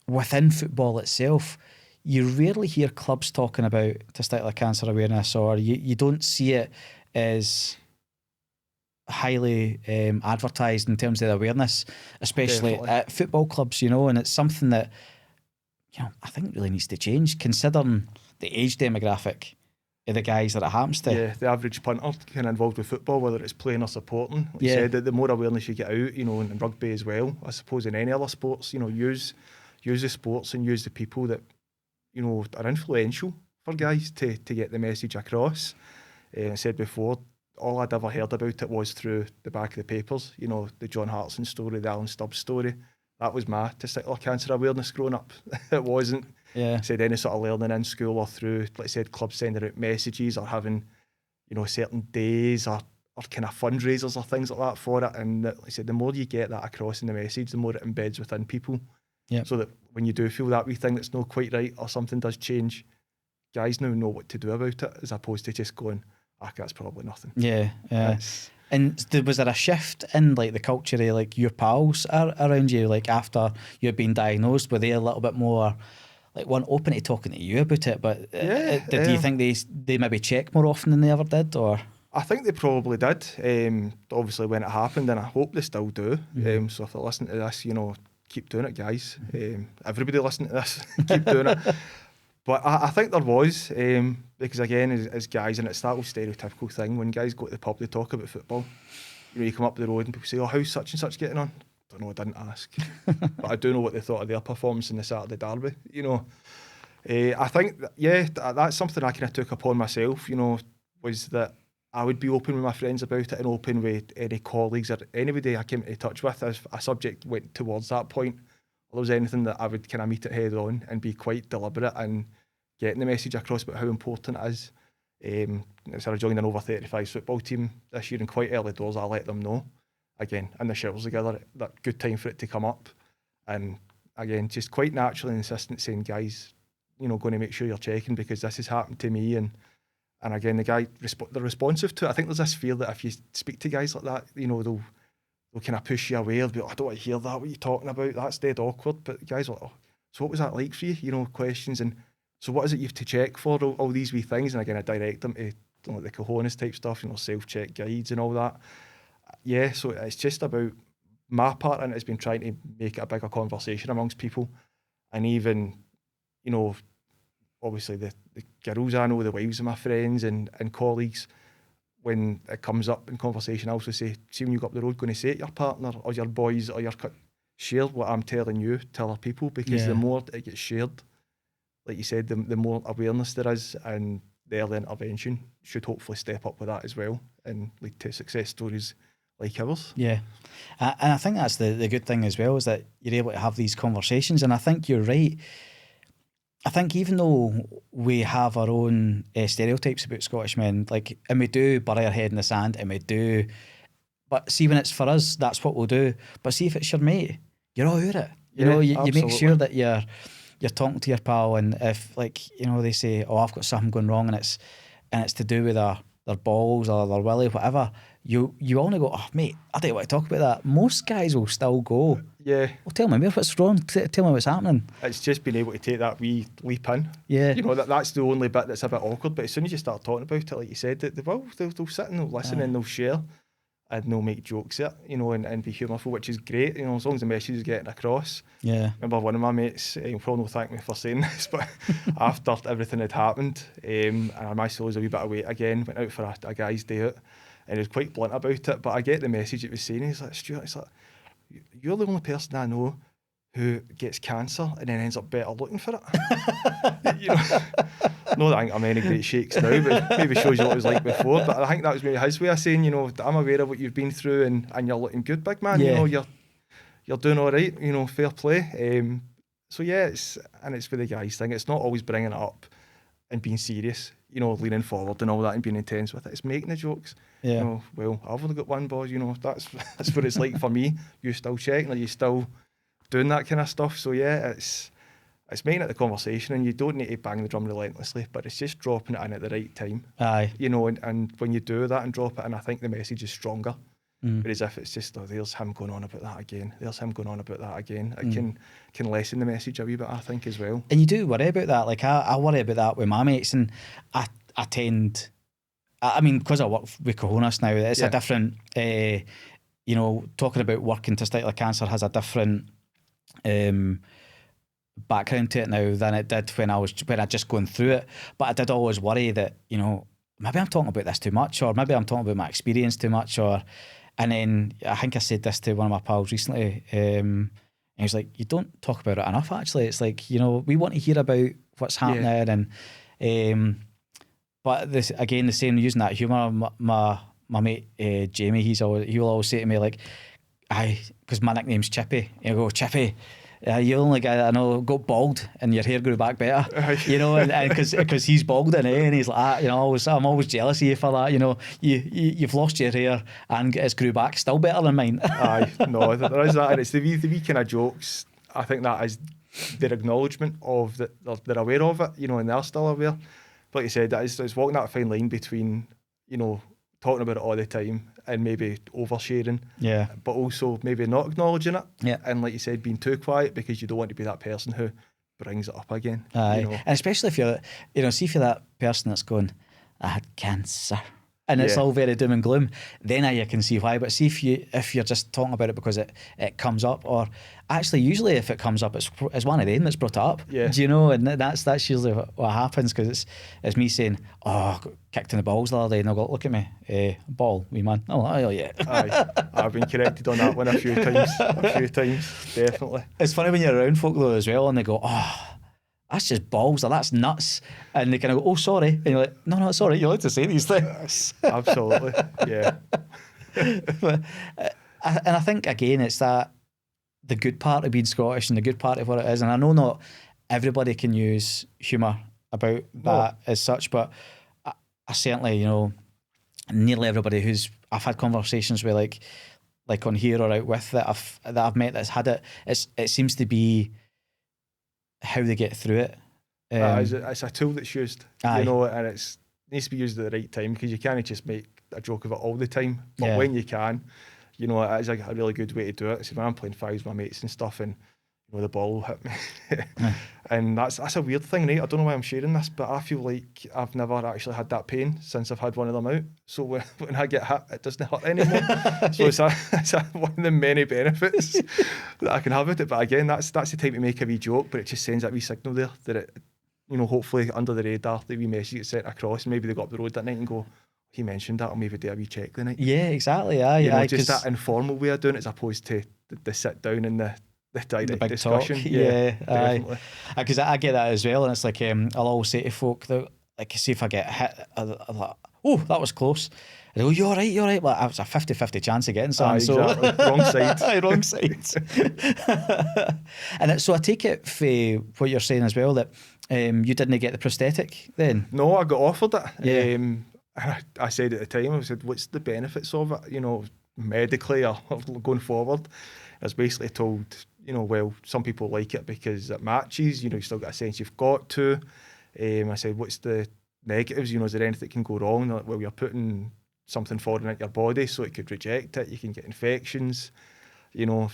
within football itself, you rarely hear clubs talking about testicular cancer awareness, or you don't see it as highly advertised in terms of the awareness, especially at football clubs, and it's something that I think really needs to change, considering the age demographic of the guys that it happens to. Yeah, the average punter kind of involved with football, whether it's playing or supporting. Like you said, the more awareness you get out, in rugby as well, I suppose in any other sports, use the sports and use the people that are influential for guys to get the message across. I said before, all I'd ever heard about it was through the back of the papers, the John Hartson story, the Alan Stubbs story. That was my testicular cancer awareness growing up. It wasn't said any sort of learning in school or through, like I said, clubs sending out messages or having, certain days or kind of fundraisers or things like that for it. And like I said, the more you get that across in the message, the more it embeds within people. So that when you do feel that wee thing that's not quite right or something does change, guys now know what to do about it, as opposed to just going, that's probably nothing. And was there a shift in like the culture of like your pals around you, like after you'd been diagnosed? Were they a little bit more like one open to talking to you about it? But do you think they maybe check more often than they ever did, or? I think they probably did. Obviously when it happened, and I hope they still do. So if they're listening to this, keep doing it, guys. Everybody listening to this, keep doing it. But I think there was, because again, as guys, and it's that old stereotypical thing, when guys go to the pub, they talk about football. You come up the road and people say, how's such and such getting on? I don't know, I didn't ask. But I do know what they thought of their performance in the Saturday derby, I think, that's something I kind of took upon myself, was that I would be open with my friends about it and open with any colleagues or anybody I came into touch with if a subject went towards that point. There was anything that I would kind of meet it head on and be quite deliberate and getting the message across about how important it is. So I joined an over 35 football team this year, and quite early doors I let them know, again, in the showers together, that good time for it to come up. And again, just quite naturally insistent, saying, guys, going to make sure you're checking, because this has happened to me. And again, the guy, they're responsive to it. I think there's this fear that if you speak to guys like that, they'll kind of push you away. They'll be like, I don't want to hear that, what are you talking about? That's dead awkward. But guys are like, so what was that like for you? Questions. And so what is it you have to check for, all these wee things? And again, I direct them to the Cahonas type stuff, self-check guides and all that. Yeah, so it's just about, my part in it has been trying to make it a bigger conversation amongst people. And even, obviously the girls I know, the wives of my friends and colleagues, when it comes up in conversation, I also say, see when you go up the road, going to say it to your partner or your boys or share what I'm telling you to other people, because the more it gets shared, like you said, the more awareness there is, and the early intervention should hopefully step up with that as well and lead to success stories like ours. Yeah. And I think that's the good thing as well, is that you're able to have these conversations. And I think you're right. I think even though we have our own stereotypes about Scottish men, like, and we do bury our head in the sand, and we do, but see, when it's for us, that's what we'll do. But see, if it's your mate, you're all over it. You know, you make sure that you're talking to your pal, and if, like, you know, they say, oh, I've got something going wrong, and it's to do with their balls or their willy, whatever, you only go, oh mate, I don't want to talk about that. Most guys will still go, yeah, well, tell me what's wrong, tell me what's happening. It's just being able to take that wee leap in. Yeah, you know, that's the only bit that's a bit awkward, but as soon as you start talking about it, like you said, they'll sit and they'll listen and they'll share and they'll make jokes at it, you know, and be humorful, which is great, you know, as long as the message is getting across. Yeah. Remember one of my mates, he'll probably not thank me for saying this, but after everything had happened, and my soul was a wee bit of weight again, went out for a guy's day out, and he was quite blunt about it, but I get the message it was saying. He's like, Stuart, it's like, you're the only person I know who gets cancer and then ends up better looking for it. You know, not that I think I'm any great shakes now, but maybe shows you what it was like before. But I think that was maybe his way of saying, you know, I'm aware of what you've been through, and you're looking good, big man. Yeah. You know, you're doing all right. You know, fair play. So yeah, it's for the guys thing. It's not always bringing it up and being serious, you know, leaning forward and all that and being intense with it. It's making the jokes. Yeah. You know, well, I've only got one, boys. You know, that's what it's like for me. You still checking, or you still doing that kind of stuff. So yeah, it's making it the conversation, and you don't need to bang the drum relentlessly, but it's just dropping it in at the right time. Aye. You know, and when you do that and drop it in, I think the message is stronger. Whereas if it's just, oh, there's him going on about that again, there's him going on about that again, it can lessen the message a wee bit, I think, as well. And you do worry about that. Like, I worry about that with my mates, and I tend, I mean, because I work with Cahonas now, it's a different, you know, talking about working testicular cancer has a different background to it now than it did when I just going through it. But I did always worry that, you know, maybe I'm talking about this too much, or maybe I'm talking about my experience too much, and then I think I said this to one of my pals recently, and he was like, you don't talk about it enough, actually. It's like, you know, we want to hear about what's happening, and but this, again, the same, using that humour, my mate Jamie, he will always say to me, like, because my nickname's Chippy, he'll go, Chippy, you're the only guy that I know got bald and your hair grew back better, you know, and because he's balding, and he's like, you know, I'm always jealous of you for that, you know, you've lost your hair and it's grew back still better than mine. Aye, no, there is that, and it's the wee kind of jokes. I think that is their acknowledgement of that they're aware of it, you know, and they're still aware. But like you said, it's walking that fine line between, you know, talking about it all the time and maybe oversharing, but also maybe not acknowledging it, and like you said, being too quiet because you don't want to be that person who brings it up again. Aye, you know? And especially if you're, you know, see if you're that person that's going, I had cancer, and it's all very doom and gloom, then you can see why. But see if you're just talking about it because it comes up, or actually usually if it comes up, it's one of them that's brought it up. Do you know? And that's usually what happens, because it's me saying, oh, I got kicked in the balls the other day, and they'll go, look at me, ball, wee man. Oh yeah. Aye, I've been corrected on that one a few times, definitely. It's funny when you're around folk though as well, and they go, oh, that's just balls, or that's nuts, and they kind of go, oh, sorry, and you're like, no, it's all right, you're allowed to say these things. Absolutely, yeah. But, and I think, again, it's that the good part of being Scottish and the good part of what it is, and I know not everybody can use humour about that as such, but I certainly, you know, nearly everybody I've had conversations with, like on here or out with, that I've met that's had it, it seems to be how they get through it. It's a tool that's used, you know, and it needs to be used at the right time, because you can't just make a joke of it all the time, but when you can, you know, it is a really good way to do it. So when I'm playing fives with my mates and stuff, and you know, the ball will hit me, and that's a weird thing, right? I don't know why I'm sharing this, but I feel like I've never actually had that pain since I've had one of them out. So when I get hit, it doesn't hurt anymore. So it's one of the many benefits that I can have with it. But again, that's the time to make a wee joke, but it just sends that wee signal there that it, you know, hopefully under the radar, the wee message gets sent across, and maybe they go up the road that night and go, he mentioned that, I'll maybe do a wee check the night. Yeah, exactly. Aye, just that informal way of doing it as opposed to the sit down and the direct the big discussion. talk. Yeah, definitely. Because I get that as well, and it's like I'll always say to folk that, like, see if I get hit, I'm like, oh, that was close. They go, you're right. Well, it was a 50-50 chance of getting something. Exactly. So Wrong side. Wrong side. And so I take it for what you're saying as well that you didn't get the prosthetic then? No, I got offered it. Yeah. I said at the time, I said, what's the benefits of it, medically or going forward? I was basically told, well, some people like it because it matches, you still got a sense you've got to. I said, what's the negatives? Is there anything that can go wrong? Like, well, you're putting something foreign into your body, so it could reject it. You can get infections. I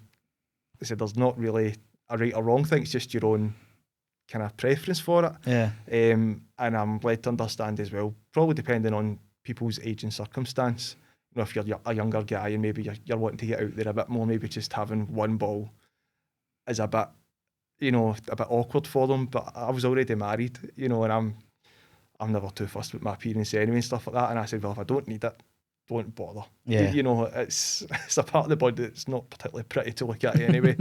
said, there's not really a right or wrong thing. It's just your own kind of preference for it. Yeah. And I'm led to understand as well, probably depending on people's age and circumstance. If you're a younger guy and maybe you're wanting to get out there a bit more, maybe just having one ball is a bit, a bit awkward for them. But I was already married, and I'm never too fussed with my appearance anyway and stuff like that. And I said, well, if I don't need it, don't bother. Yeah. It's a part of the body that's not particularly pretty to look at anyway.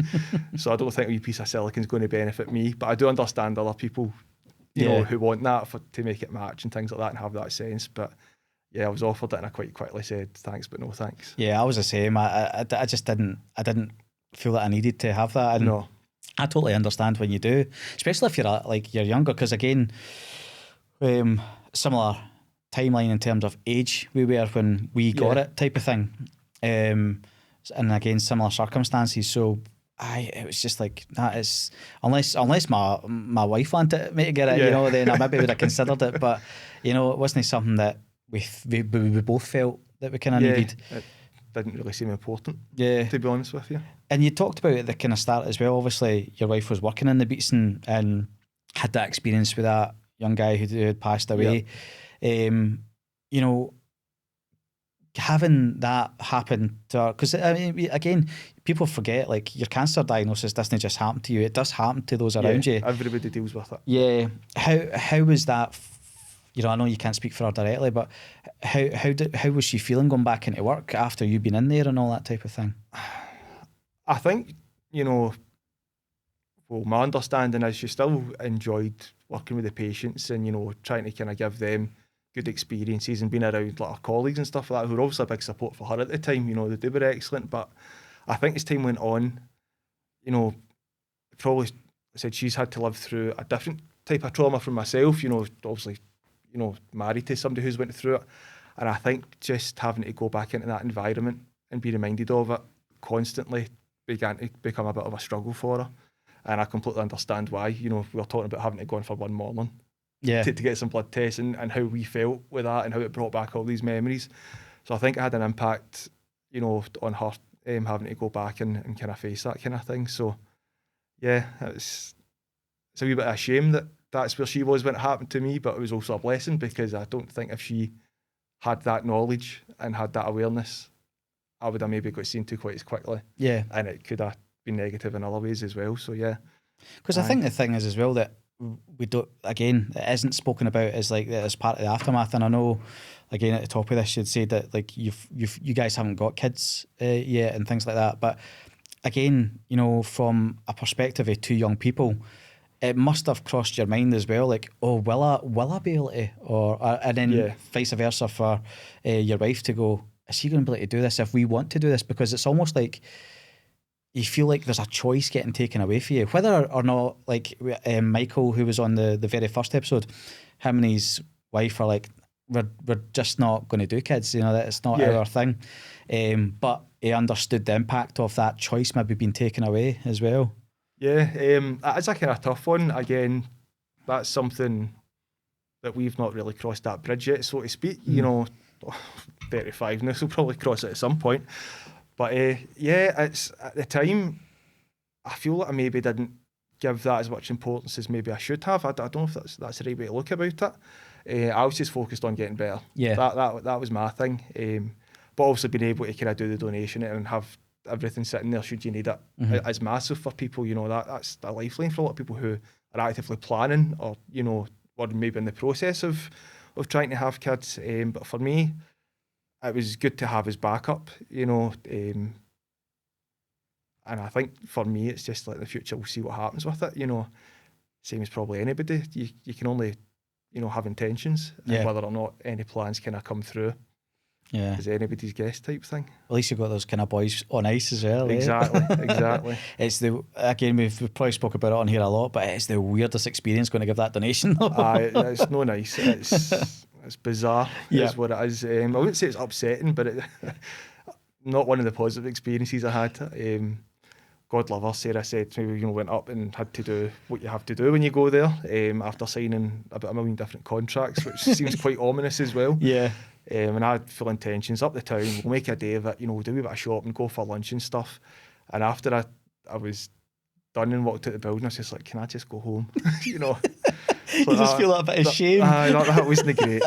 So I don't think a wee piece of silicone is going to benefit me. But I do understand other people, who want that to make it match and things like that and have that sense. But yeah, I was offered it and I quite quickly said thanks, but no thanks. Yeah, I was the same. I just didn't feel that I needed to have that. And no. I totally understand when you do, especially if you're younger, because again, similar timeline in terms of age we were when we got it, type of thing, and again similar circumstances. So it was just like that is unless my wife wanted me to get it, then I maybe would have considered it, but it wasn't something that we both felt that we kind of needed. It didn't really seem important, to be honest with you. And you talked about at the kind of start as well, obviously your wife was working in the beats and had that experience with that young guy who had passed away. Having that happen to her, because again, people forget, like, your cancer diagnosis doesn't just happen to you, it does happen to those around you. Everybody deals with it. Yeah. How was that? I know you can't speak for her directly, but how was she feeling going back into work after you've been in there and all that type of thing? I think, well, my understanding is she still enjoyed working with the patients and, trying to kind of give them good experiences and being around like her colleagues and stuff like that, who were obviously a big support for her at the time. They were excellent. But I think as time went on, probably said she's had to live through a different type of trauma from myself, obviously, married to somebody who's went through it. And I think just having to go back into that environment and be reminded of it constantly began to become a bit of a struggle for her. And I completely understand why. We were talking about having to go in for one morning to get some blood tests and how we felt with that and how it brought back all these memories. So I think it had an impact, on her having to go back and kind of face that kind of thing. So yeah, it's a wee bit of a shame that that's where she was when it happened to me, but it was also a blessing because I don't think if she had that knowledge and had that awareness, I would have maybe got seen to quite as quickly. Yeah. And it could have been negative in other ways as well. So yeah. Because I think the thing is as well that we don't, again, it isn't spoken about as like as part of the aftermath. And I know, again, at the top of this, you'd say that like you guys haven't got kids yet and things like that. But again, from a perspective of two young people, it must have crossed your mind as well, like, oh, will I be able to, and then vice versa for your wife to go, is she going to be able to do this if we want to do this? Because it's almost like you feel like there's a choice getting taken away for you, whether or not, like Michael, who was on the very first episode, him and his wife are like, we're just not going to do kids, that it's not our thing. But he understood the impact of that choice maybe being taken away as well. Yeah, it's a kind of tough one. Again, that's something that we've not really crossed that bridge yet, so to speak. 35 now, so we'll probably cross it at some point. But it's at the time, I feel like I maybe didn't give that as much importance as maybe I should have. I don't know if that's the right way to look about it. I was just focused on getting better. Yeah, that was my thing. But also being able to kind of do the donation and have everything sitting there should you need it is massive for people. That's a lifeline for a lot of people who are actively planning or or maybe in the process of trying to have kids. But for me, it was good to have his backup, you know. And I think for me, it's just like the future, we'll see what happens with it, you know. Same as probably anybody. You can only, you know, have intentions, and whether or not any plans kind of come through. Yeah. Is anybody's guess type thing. At least you've got those kind of boys on ice as well. Exactly, exactly. It's we've probably spoke about it on here a lot, but it's the weirdest experience going to give that donation. It's no nice. It's bizarre. Is what it is. I wouldn't say it's upsetting, but not one of the positive experiences I had. God love her, Sarah said to me, you know, went up and had to do what you have to do when you go there, after signing about 1 million different contracts, which seems quite ominous as well. Yeah. And I had full intentions up the town, we'll make a day of it, you know, we'll do a bit of shopping, go for lunch and stuff. And after I was done and walked out the building, I was just like, can I just go home? You know. You just feel that bit of shame. That wasn't great.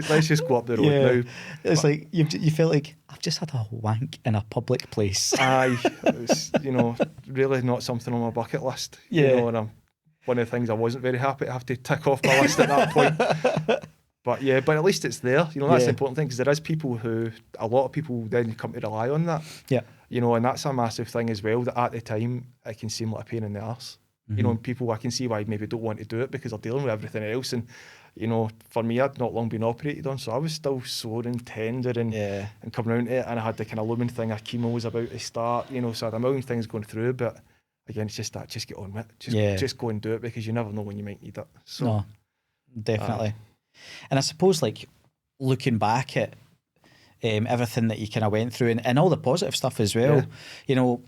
Let's just go up the road now. It's like you feel like I've just had a wank in a public place. It was, you know, really not something on my bucket list. Yeah. You know, and one of the things I wasn't very happy to have to tick off my list at that point. But at least it's there. You know, that's the important thing, because there is people a lot of people then come to rely on that. Yeah. You know, and that's a massive thing as well, that at the time it can seem like a pain in the arse. You know, and people, I can see why maybe don't want to do it because they're dealing with everything else. And, you know, for me, I'd not long been operated on, so I was still sore and tender and coming around to it. And I had the kind of looming thing of chemo was about to start, you know, so I had a million things going through. But again, it's just that, just get on with it. Just go and do it, because you never know when you might need it. So, no, definitely. And I suppose, like, looking back at everything that you kind of went through and all the positive stuff as well, you know,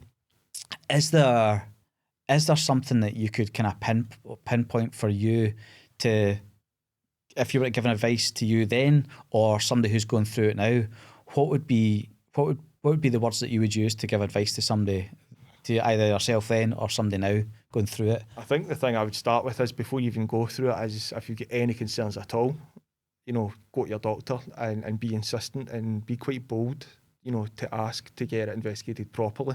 is there something that you could kind of pinpoint for you to, if you were giving advice to you then, or somebody who's going through it now, what would be the words that you would use to give advice to somebody, to either yourself then or somebody now going through it? I think the thing I would start with is, before you even go through it, is if you get any concerns at all, you know, go to your doctor and be insistent and be quite bold, you know, to ask to get it investigated properly.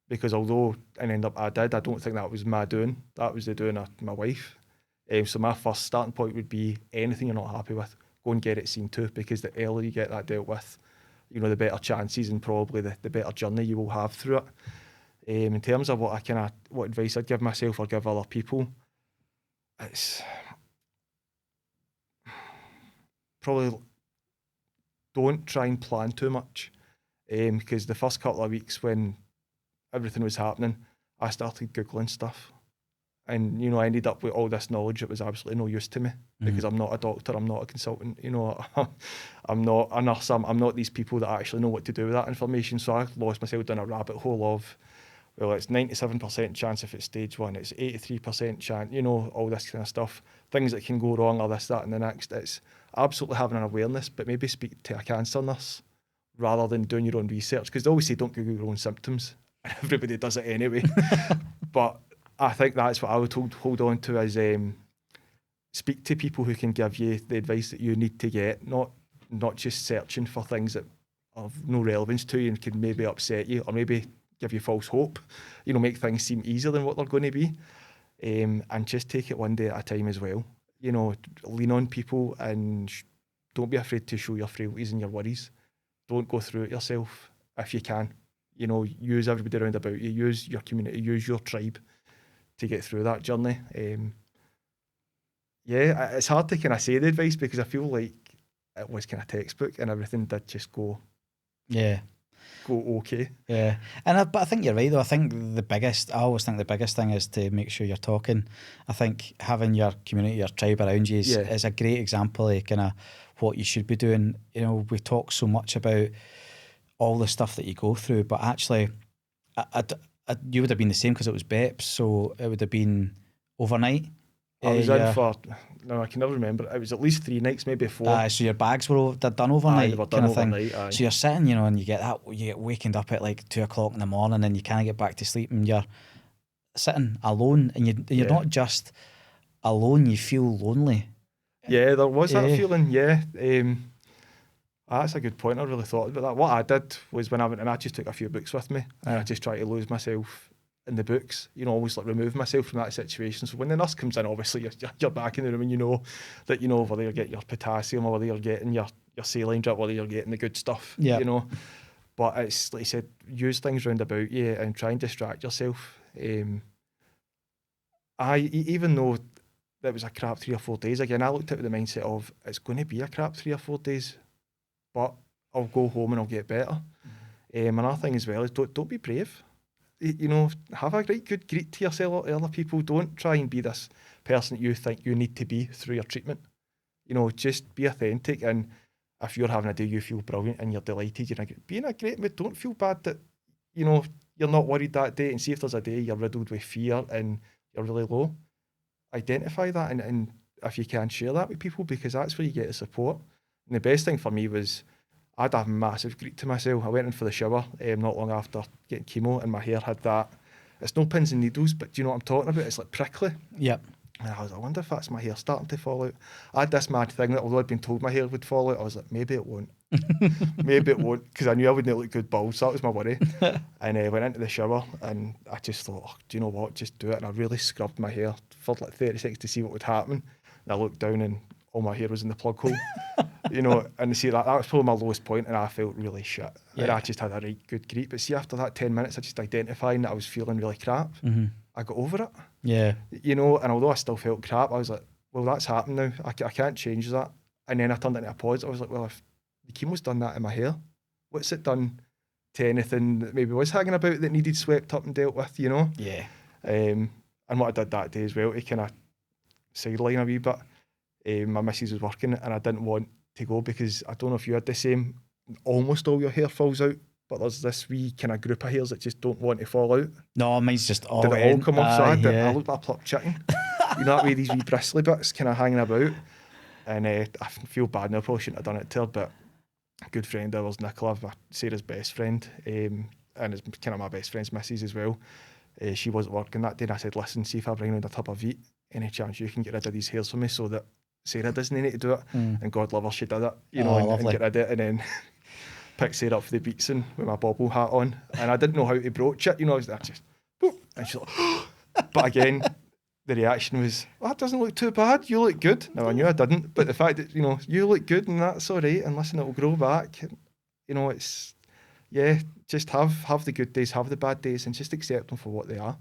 Because although I don't think that was my doing. That was the doing of my wife. So my first starting point would be, anything you're not happy with, go and get it seen to, because the earlier you get that dealt with, you know, the better chances and probably the better journey you will have through it. In terms of what advice I'd give myself or give other people, it's probably don't try and plan too much, because the first couple of weeks when everything was happening, I started Googling stuff, and, you know, I ended up with all this knowledge that was absolutely no use to me, because I'm not a doctor, I'm not a consultant, you know, I'm not a nurse, I'm not these people that actually know what to do with that information. So I lost myself down a rabbit hole of, well, it's 97% chance if it's stage 1, it's 83% chance, you know, all this kind of stuff, things that can go wrong, or this, that and the next. It's absolutely having an awareness, but maybe speak to a cancer nurse rather than doing your own research, because they always say don't Google your own symptoms. Everybody does it anyway. But I think that's what I would hold on to, is speak to people who can give you the advice that you need to get, not just searching for things that have no relevance to you and can maybe upset you or maybe give you false hope, you know, make things seem easier than what they're going to be. And just take it one day at a time as well. You know, lean on people and don't be afraid to show your frailties and your worries. Don't go through it yourself if you can. You know, use everybody around about you, use your community, use your tribe to get through that journey. It's hard to kind of say the advice, because I feel like it was kind of textbook and everything did just go okay. Yeah, but I think you're right though. I always think the biggest thing is to make sure you're talking. I think having your community, your tribe around you is a great example of kind of what you should be doing. You know, we talk so much about all the stuff that you go through, but actually you would have been the same, because it was BEPS, so it would have been overnight. I was in for, no, I can never remember, it was at least 3 nights, maybe 4. So your bags were done overnight. They were done overnight. So you're sitting, you know, and you get wakened up at like 2 o'clock in the morning, and you can't get back to sleep, and you're sitting alone, and you're not just alone, you feel lonely. Yeah, there was that feeling, that's a good point. I really thought about that. What I did was, when I went, and I just took a few books with me, and I just tried to lose myself in the books, you know, almost like remove myself from that situation. So when the nurse comes in, obviously you're back in the room, and you know that, you know, whether you're getting your potassium or whether you're getting your saline drip, whether you're getting the good stuff, Yeah. you know. But it's like you said, use things round about you and try and distract yourself. Even though that was a crap 3 or 4 days, again, I looked at it with the mindset of it's going to be a crap 3 or 4 days, but I'll go home and I'll get better. Another thing as well is don't be brave. You know, have a good greet to yourself or other people. Don't try and be this person that you think you need to be through your treatment. You know, just be authentic, and if you're having a day you feel brilliant and you're delighted, be in a great mood. Don't feel bad that, you know, you're not worried that day, and see if there's a day you're riddled with fear and you're really low. Identify that, and if you can, share that with people, because that's where you get the support. And the best thing for me was I had a massive greet to myself. I went in for the shower not long after getting chemo, and my hair had that. It's no pins and needles, but do you know what I'm talking about? It's like prickly. Yep. And I wonder if that's my hair starting to fall out. I had this mad thing that although I'd been told my hair would fall out, I was like, maybe it won't. Maybe it won't, because I knew I wouldn't look good bald, so that was my worry. And I went into the shower and I just thought, oh, do you know what, just do it. And I really scrubbed my hair for like 30 seconds to see what would happen. And I looked down and all my hair was in the plug hole. You know, and see that was probably my lowest point, and I felt really shit. Yeah. And I just had a right good greet. But see, after that 10 minutes, I just identifying that I was feeling really crap. Mm-hmm. I got over it. Yeah. You know, and although I still felt crap, I was like, well, that's happened now. I can't change that. And then I turned into a positive. I was like, well, if the chemo's done that in my hair, what's it done to anything that maybe was hanging about that needed swept up and dealt with, you know? Yeah. And what I did that day as well, to kind of sideline a wee bit, my missus was working and I didn't want to go because I don't know if you had the same, almost all your hair falls out, but there's this wee kind of group of hairs that just don't want to fall out. No, mine's just all Did it all come off? So I looked like a plucked chicken. You know, that way these wee bristly bits kind of hanging about. And I feel bad now, probably shouldn't have done it to her, but a good friend of ours, Nicola, Sarah's best friend, and it's kind of my best friend's missus as well. She wasn't working that day, and I said, listen, see if I bring around a tub of Veet, any chance you can get rid of these hairs for me so that Sarah doesn't need to do it. And God love her, she did it, you know, and get rid of it, and then picked Sarah up for the beatson with my bobble hat on, and I didn't know how to broach it, you know, I was there just, boop, and she's like, but again, the reaction was, oh, that doesn't look too bad, you look good. Now I knew I didn't, but the fact that, you know, you look good and that's all right, and listen, it'll grow back, you know, it's, yeah, just have the good days, have the bad days, and just accept them for what they are.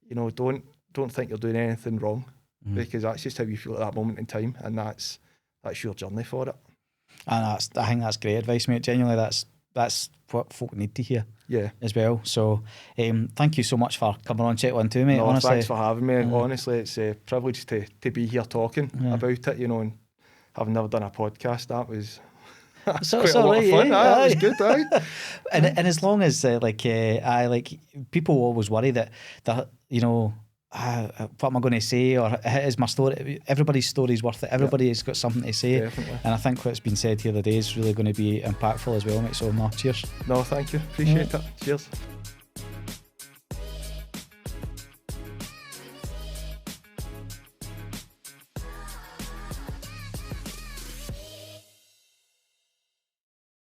You know, don't think you're doing anything wrong, because that's just how you feel at that moment in time, and that's your journey for it. And I think that's great advice, mate. Genuinely, that's what folk need to hear. Yeah, as well. So, thank you so much for coming on Check 1 2, mate. No, honestly, thanks for having me. Honestly, it's a privilege to be here talking about it. You know, and having never done a podcast, that was. So quite a lot of fun. Yeah. That was good, aye. and as long as people always worry that you know, what am I going to say, or is my story? Everybody's story is worth it. Everybody's got something to say. Definitely. And I think what's been said here today is really going to be impactful as well, mate. So, cheers. No, thank you. Appreciate it. Cheers.